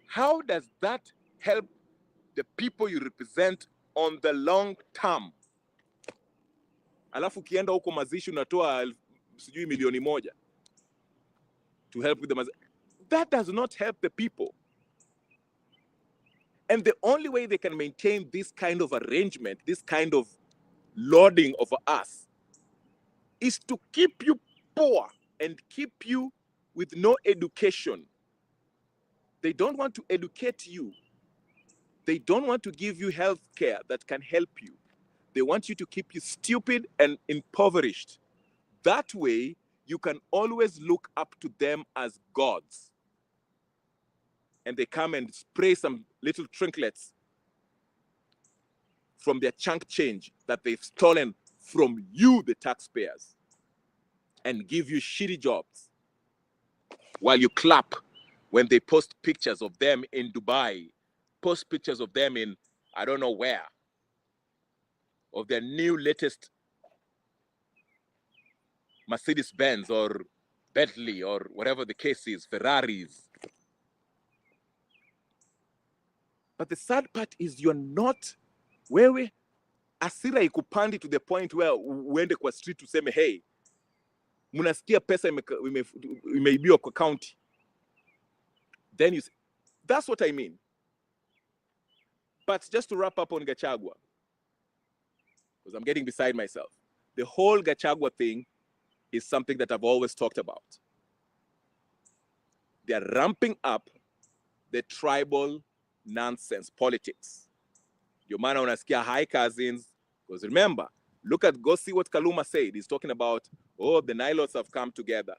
How does that help the people you represent on the long term? Alafu kienda huko mazishi unatoa sijui milioni moja to help with the mazishi. That does not help the people. And the only way they can maintain this kind of arrangement, this kind of lording over us, is to keep you poor and keep you with no education. They don't want to educate you. They don't want to give you health care that can help you. They want you to keep you stupid and impoverished. That way, you can always look up to them as gods. And they come and spray some little trinkets from their chunk change that they've stolen from you, the taxpayers, and give you shitty jobs while you clap when they post pictures of them in Dubai, post pictures of them in I don't know where, of their new latest Mercedes Benz or Bentley or whatever the case is, Ferraris. But the sad part is you're not, wewe asira ikupandi to the point where uende kwa street useme, hey, munasikia pesa imeibiwa kwa county. Then you say, that's what I mean. But just to wrap up on Gachagua, because I'm getting beside myself, the whole Gachagua thing is something that I've always talked about. They're ramping up the tribal nonsense politics. Your man unasikia hi cousins, because remember, go see what Kaluma said. He's talking about, oh, the Nilots have come together.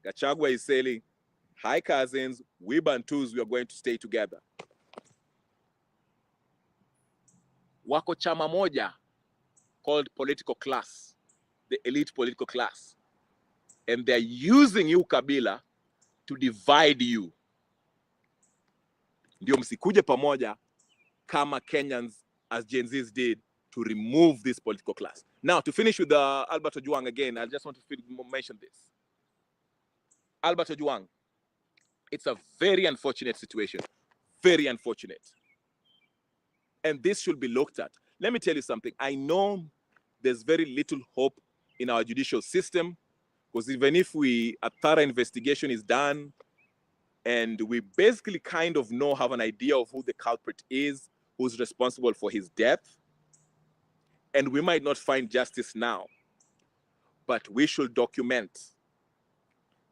Gachagua is saying, hi cousins, we Bantus, we are going to stay together. Wako chama moja called political class, the elite political class. And they're using you, Kabila, to divide you. Ndio msikuje pamoja kama Kenyans, as Gen Zs did, to remove this political class. Now, to finish with Albert Ojwang again, I just want to mention this. Albert Ojwang, it's a very unfortunate situation. Very unfortunate. And this should be looked at. Let me tell you something. I know there's very little hope in our judicial system, because even if a thorough investigation is done, and we basically kind of have an idea of who the culprit is, who's responsible for his death, and we might not find justice now, but we should document.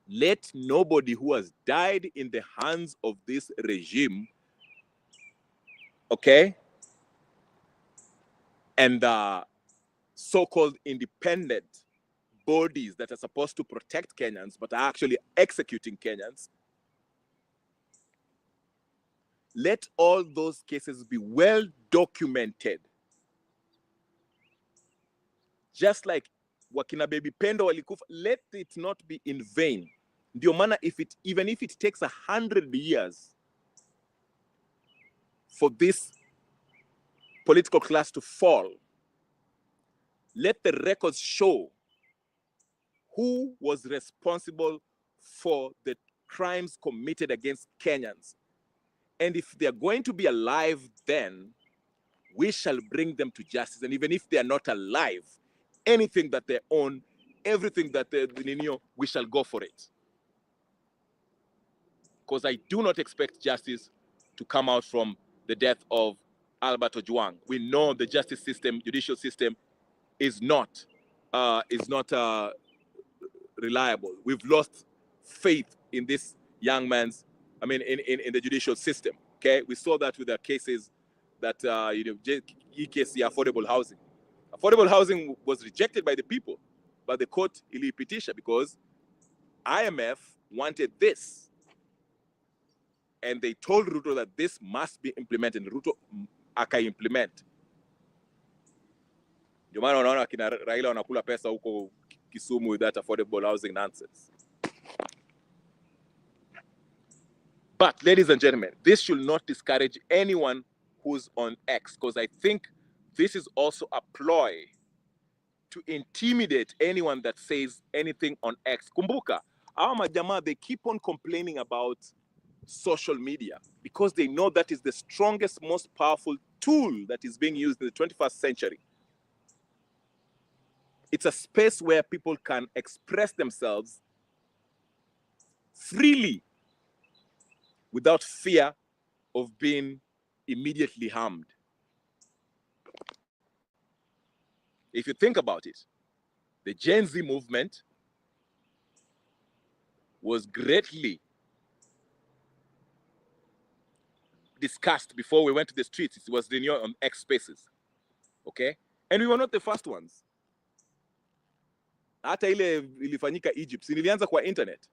Let nobody who has died in the hands of this regime, okay, and the so-called independent bodies that are supposed to protect Kenyans but are actually executing Kenyans, let all those cases be well documented. Just like wakina baby Pendo walikufa, let it not be in vain. Ndio maana even if it takes 100 years for this political class to fall, let the records show who was responsible for the crimes committed against Kenyans. And if they're going to be alive then, we shall bring them to justice. And even if they are not alive, anything that they own, everything that we shall go for it. Because I do not expect justice to come out from the death of Albert Ojwang. We know the justice system, judicial system, is not reliable. We've lost faith in this young man's, in the judicial system. Okay, we saw that with the cases that case affordable housing. Affordable housing was rejected by the people, but the court ilipitisha because IMF wanted this, and they told Ruto that this must be implemented. Ruto aka-implement. Ndio maana unaona kina Raila wanakula pesa huko Kisumu with that affordable housing nonsense. But ladies and gentlemen, this should not discourage anyone who's on X, because I think this is also a ploy to intimidate anyone that says anything on X. Kumbuka, our majama, they keep on complaining about social media because they know that is the strongest, most powerful tool that is being used in the 21st century. It's a space where people can express themselves freely without fear of being immediately harmed. If you think about it, the Gen Z movement was greatly discussed before we went to the streets. It was on X Spaces, okay? And we were not the first ones. Hata ile ilifanyika Egypt, si nilianza kwa internet.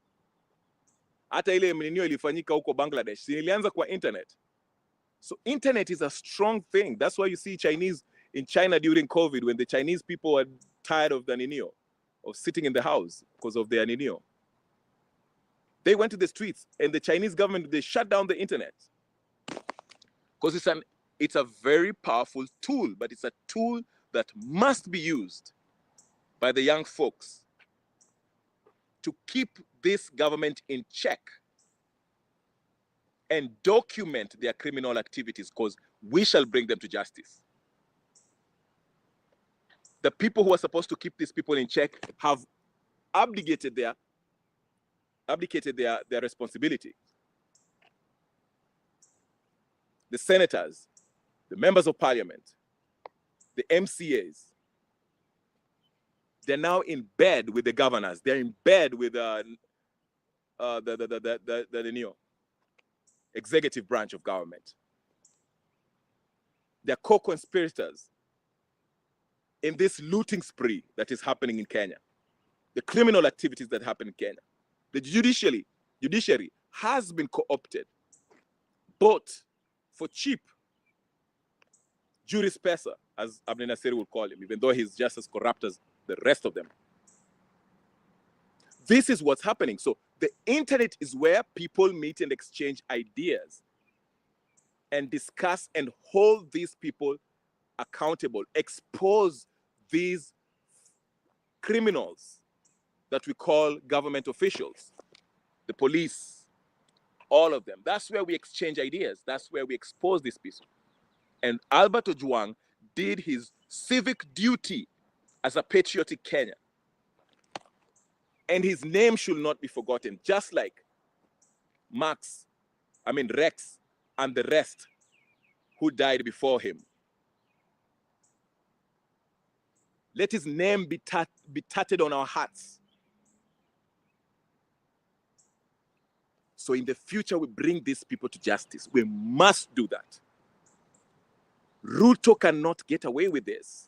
Hata ile mninio ilifanyika huko Bangladesh, si nilianza kwa internet. So internet is a strong thing. That's why you see Chinese in China during COVID, when the Chinese people were tired of the Ninio, of sitting in the house because of their Ninio. They went to the streets, and the Chinese government, they shut down the internet. Because it's a very powerful tool, but it's a tool that must be used by the young folks to keep this government in check and document their criminal activities, because we shall bring them to justice. The people who are supposed to keep these people in check have abdicated their responsibility. The senators, the members of parliament, the MCAs, they're now in bed with the governors. They're in bed with the executive branch of government. They're co-conspirators in this looting spree that is happening in Kenya, the criminal activities that happen in Kenya. The judiciary has been co-opted, bought for cheap, juris pesa, as Abner Nasiri would call him, even though he's just as corrupt as the rest of them. This is what's happening. So the internet is where people meet and exchange ideas and discuss and hold these people accountable, expose these criminals that we call government officials, the police, all of them. That's where we exchange ideas. That's where we expose these people. And Albert Ojwang did his civic duty as a patriotic Kenyan. And his name should not be forgotten, just like Rex, and the rest who died before him. Let his name be tatted on our hearts. So in the future, we bring these people to justice. We must do that. Ruto cannot get away with this.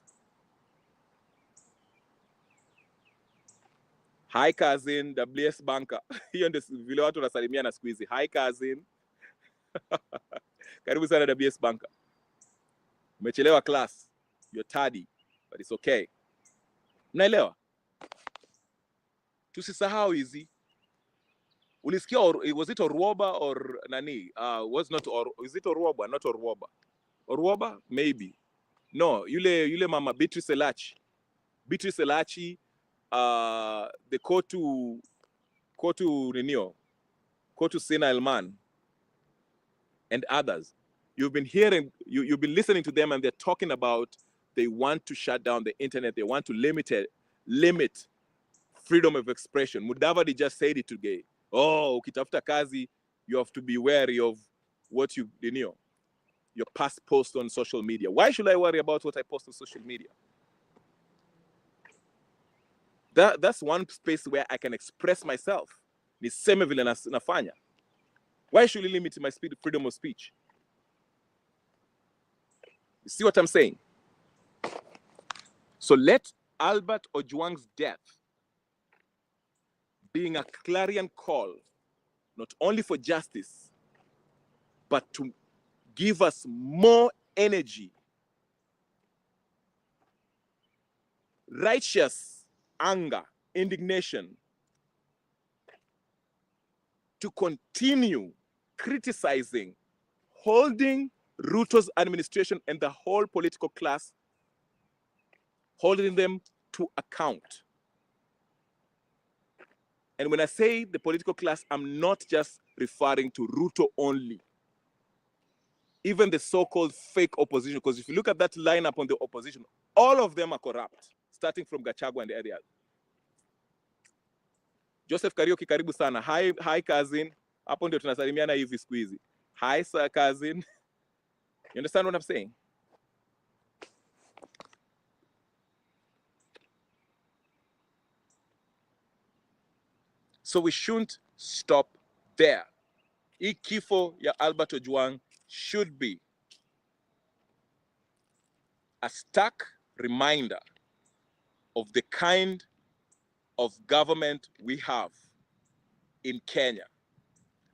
Hi cousin, WS Banker. Hiyo ndio vile watu wanasalimiana siku hizi. Hi cousin. Karibu sana WS Banker. Umechelewa class. You're tardy, but it's okay. Mnaelewa? Tusisahau hizi. Ulisikia was it Orwoba or nani? Is it Orwoba? Not Orwoba. Orwoba? Maybe. No, yule mama Beatrice Elachi. Beatrice Elachi, the Kotu Sina Elman, and others. You've been hearing, you've been listening to them, and they're talking about they want to shut down the internet. They want to limit freedom of expression. Mudavadi just said it today. Oh, ukitafuta kazi, you have to be wary of what your past post on social media. Why should I worry about what I post on social media? That's one space where I can express myself. Niseme vile nafanya. Why should you limit my freedom of speech? You see what I'm saying? So let Albert Ojwang's death being a clarion call, not only for justice, but to give us more energy, righteous anger, indignation, to continue criticizing, holding Ruto's administration and the whole political class, holding them to account. And when I say the political class, I'm not just referring to Ruto only. Even the so-called fake opposition, because if you look at that lineup on the opposition, all of them are corrupt, starting from Gachagua and the others. Joseph Kariuki, karibu sana. Hi cousin. Hapo ndio tunasalimiana hivi siku hizi. Hi sir cousin. You understand what I'm saying? So we shouldn't stop there. Hii kifo ya Albert Ojwang should be a stark reminder of the kind of government we have in Kenya.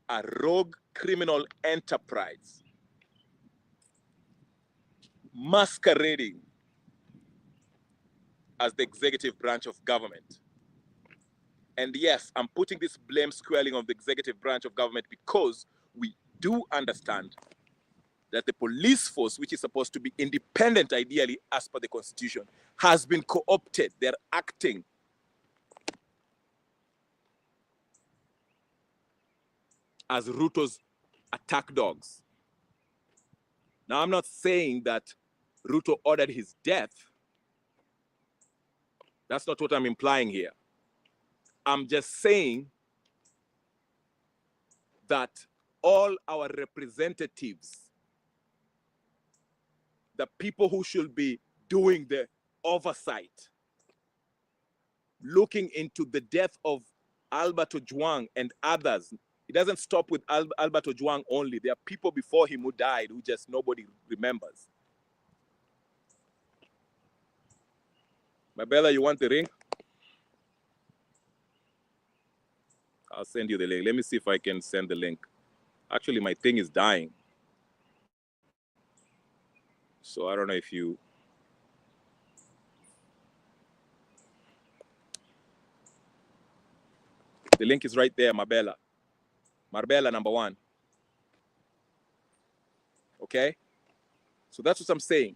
A rogue criminal enterprise masquerading as the executive branch of government. And yes, I'm putting this blame squarely on the executive branch of government because we do understand that the police force, which is supposed to be independent, ideally, as per the constitution, has been co-opted. They're acting as Ruto's attack dogs. Now, I'm not saying that Ruto ordered his death. That's not what I'm implying here. I'm just saying that all our representatives, the people who should be doing the oversight, looking into the death of Albert Ojwang and others. It doesn't stop with Albert Ojwang only. There are people before him who died who just nobody remembers. Mabella, you want the ring? I'll send you the link. Let me see if I can send the link. Actually, my thing is dying. So I don't know if you... The link is right there, Marbella. Marbella #1. Okay? So that's what I'm saying.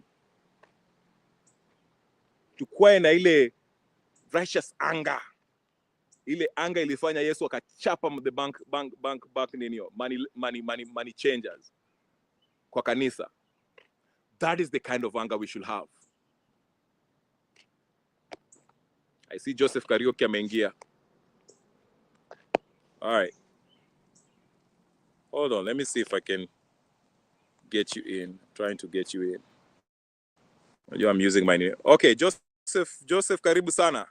Tukuwe na ile righteous anger. Ile anger ilifanya Yesu akachapa the bank ninio, money changers kwa kanisa. That is the kind of anger we should have. I see Joseph Kariuki ameingia. All right. Hold on. Let me see if I can get you in. I'm trying to get you in. I'm using my name. Okay, Joseph, karibu sana.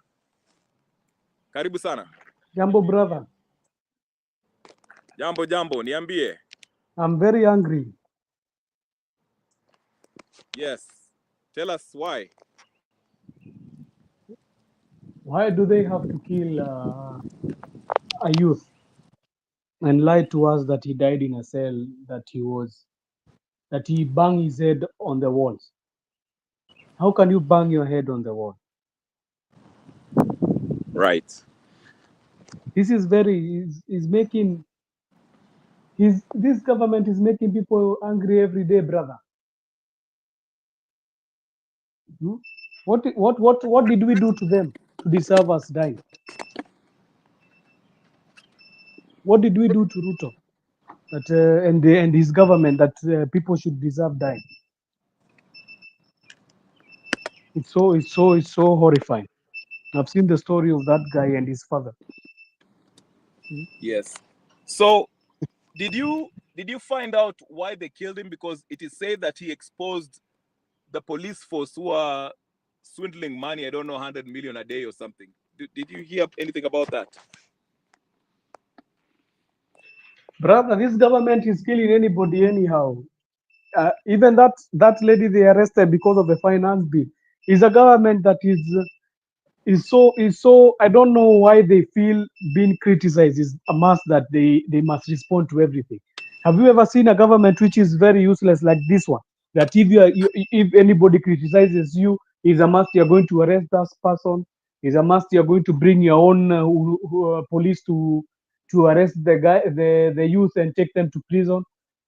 Karibu sana. Jambo, brother. Jambo, niambie. I'm very angry. Yes. Tell us why. Why do they have to kill a youth and lie to us that he died in a cell, that he banged his head on the walls? How can you bang your head on the wall? Right. This is this government is making people angry every day, brother. What did we do to them to deserve us dying? What did we do to Ruto that and his government that people should deserve dying? It's so horrifying. I've seen the story of that guy and his father. Yes. So, did you find out why they killed him? Because it is said that he exposed the police force who are swindling money. I don't know, 100 million a day or something. Did you hear anything about that? Brother, this government is killing anybody anyhow. Even that lady they arrested because of the finance bill is a government that is so I don't know why they feel being criticized is a must that they must respond to everything. Have you ever seen a government which is very useless like this one? That if anybody criticizes you, is a must you're going to arrest that person. Is a must you're going to bring your own police to arrest the guy the youth and take them to prison.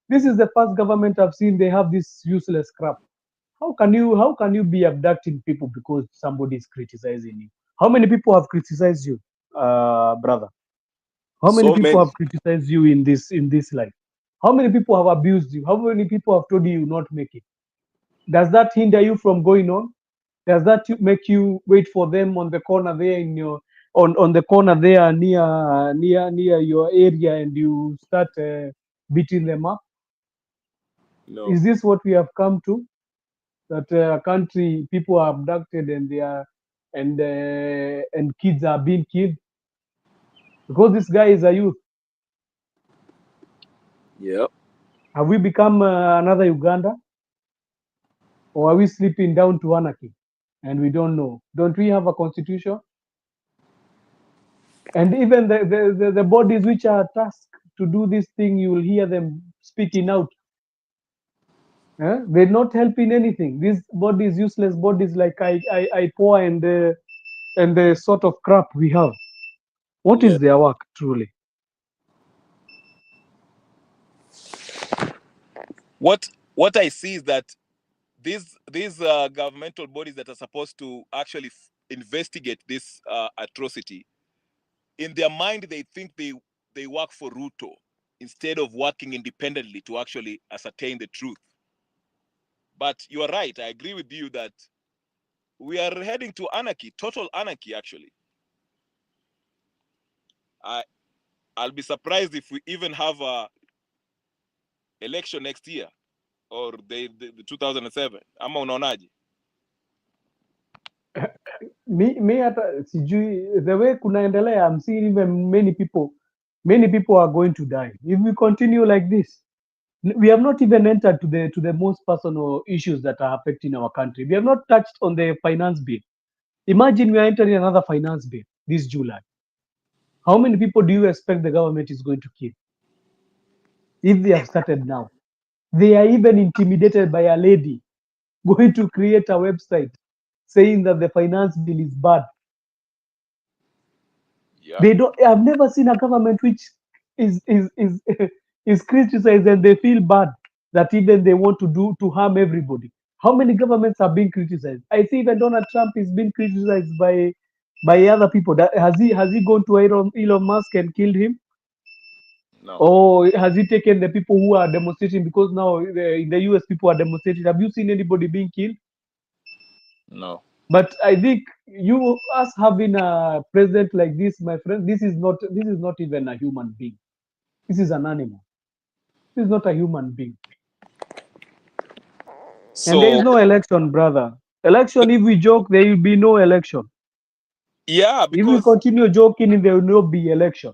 This is the first government I've seen they have this useless crap. How can you be abducting people because somebody is criticizing you? How many people have criticized you, brother? How many So people many. have criticized you in this life? How many people have abused you? How many people have told you not make it? Does that hinder you from going on? Does that make you wait for them on the corner there in your on the corner there near your area and you start beating them up? No. Is this what we have come to? That a country people are abducted and they are and kids are being killed because this guy is a youth. Yeah. Have we become another Uganda, or are we slipping down to anarchy and we don't know? Don't we have a constitution? And even the bodies which are tasked to do this thing, you will hear them speaking out. They're not helping anything. These bodies, useless bodies like IPOA and the sort of crap we have. What Yeah. is their work truly? What I see is that these governmental bodies that are supposed to actually investigate this atrocity, in their mind they think they work for Ruto instead of working independently to actually ascertain the truth. But you are right. I agree with you that we are heading to anarchy, total anarchy. Actually, I I'll be surprised if we even have a election next year or the 2007. Ama unaonaje? Mi hata sijui the way kunaendelea. I'm seeing even many people are going to die if we continue like this. We have not even entered to the most personal issues that are affecting our country. We have not touched on the finance bill. Imagine we are entering another finance bill this July. How many people do you expect the government is going to kill if they have started now? They are even intimidated by a lady going to create a website saying that the finance bill is bad. Yeah. They don't. I've never seen a government which is is criticized and they feel bad that even they want to harm everybody. How many governments are being criticized? I see even Donald Trump is being criticized by other people. Has he gone to Elon Musk and killed him? No. Or has he taken the people who are demonstrating? Because now in the US people are demonstrating. Have you seen anybody being killed? No. But I think us having a president like this, my friend, this is not even a human being. This is an animal. This is not a human being. And there is So no election, brother. Election, if we joke, there will be no election. yeah, If we because continue joking, there will not be election.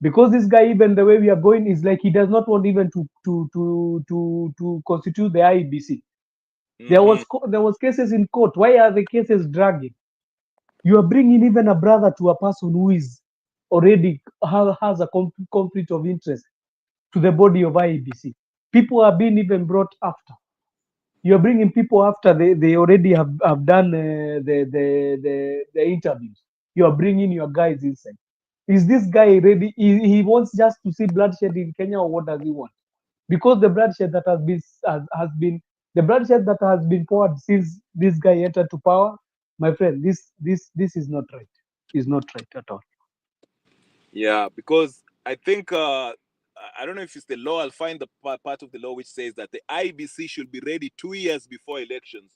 Because this guy, even the way we are going, is like he does not want even to constitute the IEBC. mhm, There was cases in court. Why are the cases dragging? You are bringing even a brother to a person who is already has a conflict of interest to the body of IEBC. People are being even brought after. You're bringing people after they already have done the interviews. You are bringing your guys inside. Is this guy ready? He wants just to see bloodshed in Kenya, or what does he want? Because the bloodshed that has been the bloodshed that has been poured since this guy entered to power, my friend, this is not right. Is not right at all. yeah, because I think I don't know if it's the law. I'll find the part of the law which says that the IBC should be ready 2 years before elections.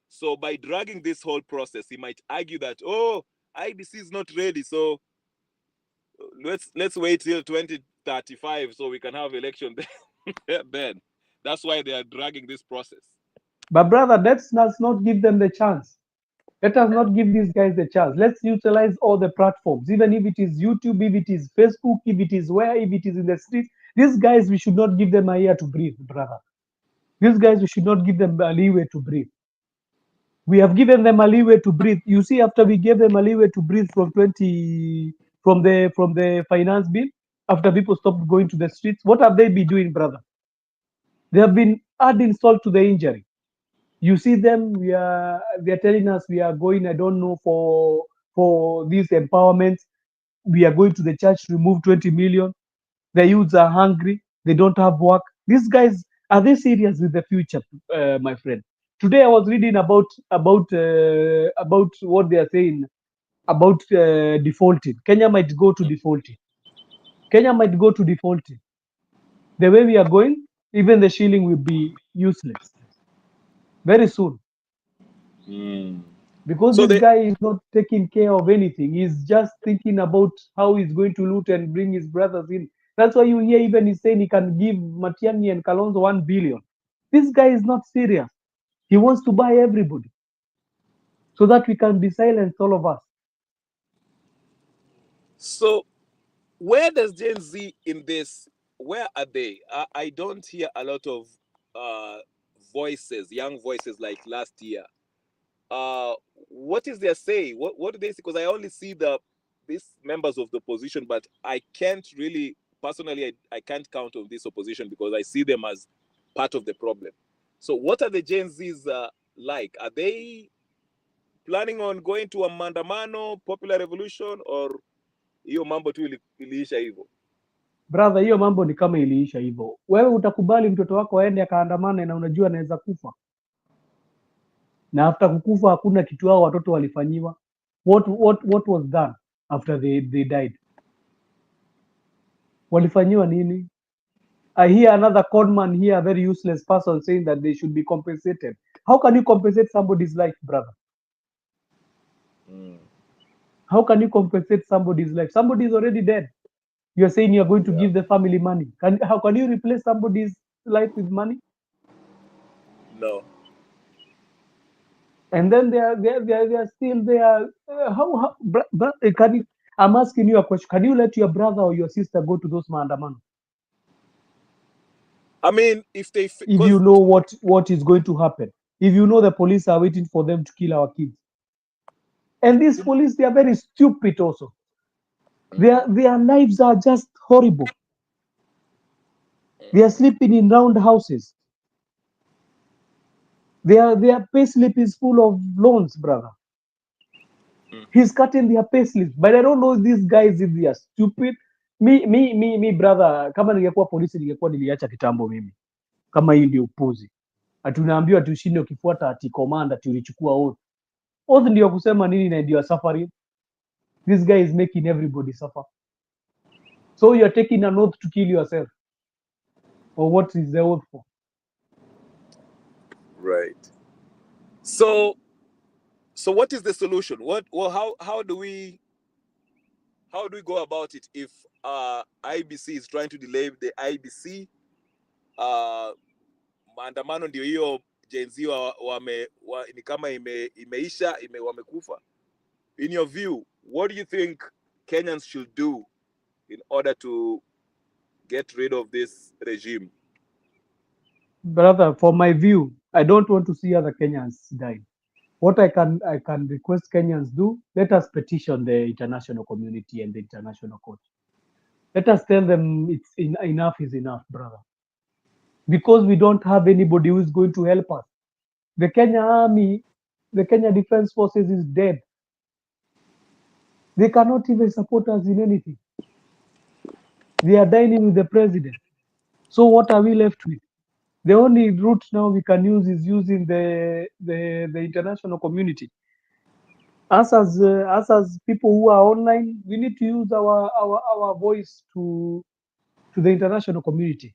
So by dragging this whole process, he might argue that IBC is not ready, so let's wait till 2035 so we can have election then. That's why they are dragging this process. But brother, let's not give them the chance. Let us not give these guys the chance. Let's utilize all the platforms, even if it is YouTube, if it is Facebook, if it is where, if it is in the streets. These guys, we should not give them a year to breathe, brother. These guys, we should not give them a leeway to breathe. We have given them a leeway to breathe. You see, after we gave them a leeway to breathe from the finance bill, after people stopped going to the streets, what have they been doing, brother? They have been adding salt to the injury. You see them, they're telling us we are going, I don't know, for this empowerment. We are going to the church to remove 20 million. The youths are hungry, they don't have work. These guys, are they serious with the future, my friend? Today I was reading about what they are saying about defaulting. Kenya might go to defaulting. Kenya might go to defaulting. The way we are going, even the shilling will be useless very soon. Mm. Because So this they, guy is not taking care of anything. He's just thinking about how he's going to loot and bring his brothers in. That's why you hear even he's saying he can give Matiang'i and Kalonzo 1 billion. This guy is not serious. He wants to buy everybody so that we can be silenced, all of us. so where does Gen Z in this? Where are they? I don't hear a lot of uh, voices, young voices like last year. Uh, what is their say? What do they say? Because I only see these members of the opposition, but I can't really personally. I can't count on this opposition because I see them as part of the problem. So, what are the Gen Zs like? Are they planning on going to a maandamano, popular revolution, or hiyo mambo tu iliisha hivyo? Brother, hiyo mambo ni kama iliisha hivyo. Wewe utakubali mtoto wako aende akaandamane na unajua anaweza kufa, na after kukufa hakuna kitu hao watoto walifanyiwa? What was done after they died? Walifanyiwa nini? I hear another conman here, a very useless person, saying that they should be compensated. How can you compensate somebody's life, brother? Mm. How can you compensate somebody's life? Somebody is already dead. You're saying you're going to Yeah. give the family money. How can you replace somebody's life with money? No. And then they are still there. Can you, I'm asking you a question. Can you let your brother or your sister go to those maandamano I mean, if they, if you because know what is going to happen? If you know the police are waiting for them to kill our kids, and these police, they are very stupid also. Their lives are just horrible. They are sleeping in round houses. Their pay slip is full of loans, brother. He's cutting their pay slips, but I don't know these guys if they are stupid. Me brother, kama ningekuwa polisi ningekuwa niliacha kitambo mimi. Kama hii ndio upuzi. Atunaambiwa tushinde ukifuata ati komanda tulichukua oath. Oath ndio kusema nini na ndio suffering. This guy is making everybody suffer. So you're taking an oath to kill yourself. Or what is the oath for? right. So what is the solution? How do we go about it if IBC is trying to delay the IBC? Maandamano ndio hiyo Gen Z ni kama imeisha wamekufa. In your view, what do you think Kenyans should do in order to get rid of this regime? Brother, for my view, I don't want to see other Kenyans die. What I can request Kenyans do, let us petition the international community and the international court. Let us tell them enough is enough, brother. Because we don't have anybody who is going to help us. The Kenya Army, the Kenya Defense Forces is dead. They cannot even support us in anything. They are dining with the president. So what are we left with? The only route now we can use is using the international community. Us as people who are online, we need to use our voice to the international community.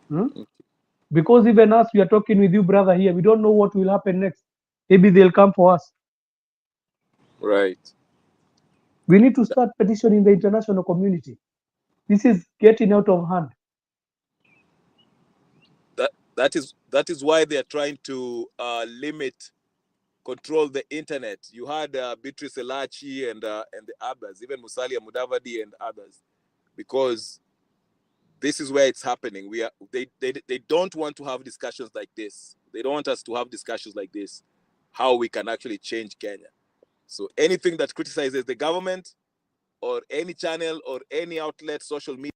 Hmm? Because even us, we are talking with you, brother, here. We don't know what will happen next. Maybe they'll come for us. Right. We need to start petitioning the international community. This is getting out of hand. That is why they are trying to limit control the internet. You had Beatrice Elachi and the others, even Musalia Mudavadi and others, because this is where it's happening. They don't want to have discussions like this. They don't want us to have discussions like this, how we can actually change Kenya. So anything that criticizes the government or any channel or any outlet, social media,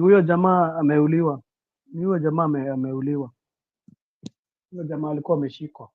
Huyo jamaa ameuliwa. Huyo jamaa ameuliwa. Huyo jamaa alikuwa ameshikwa.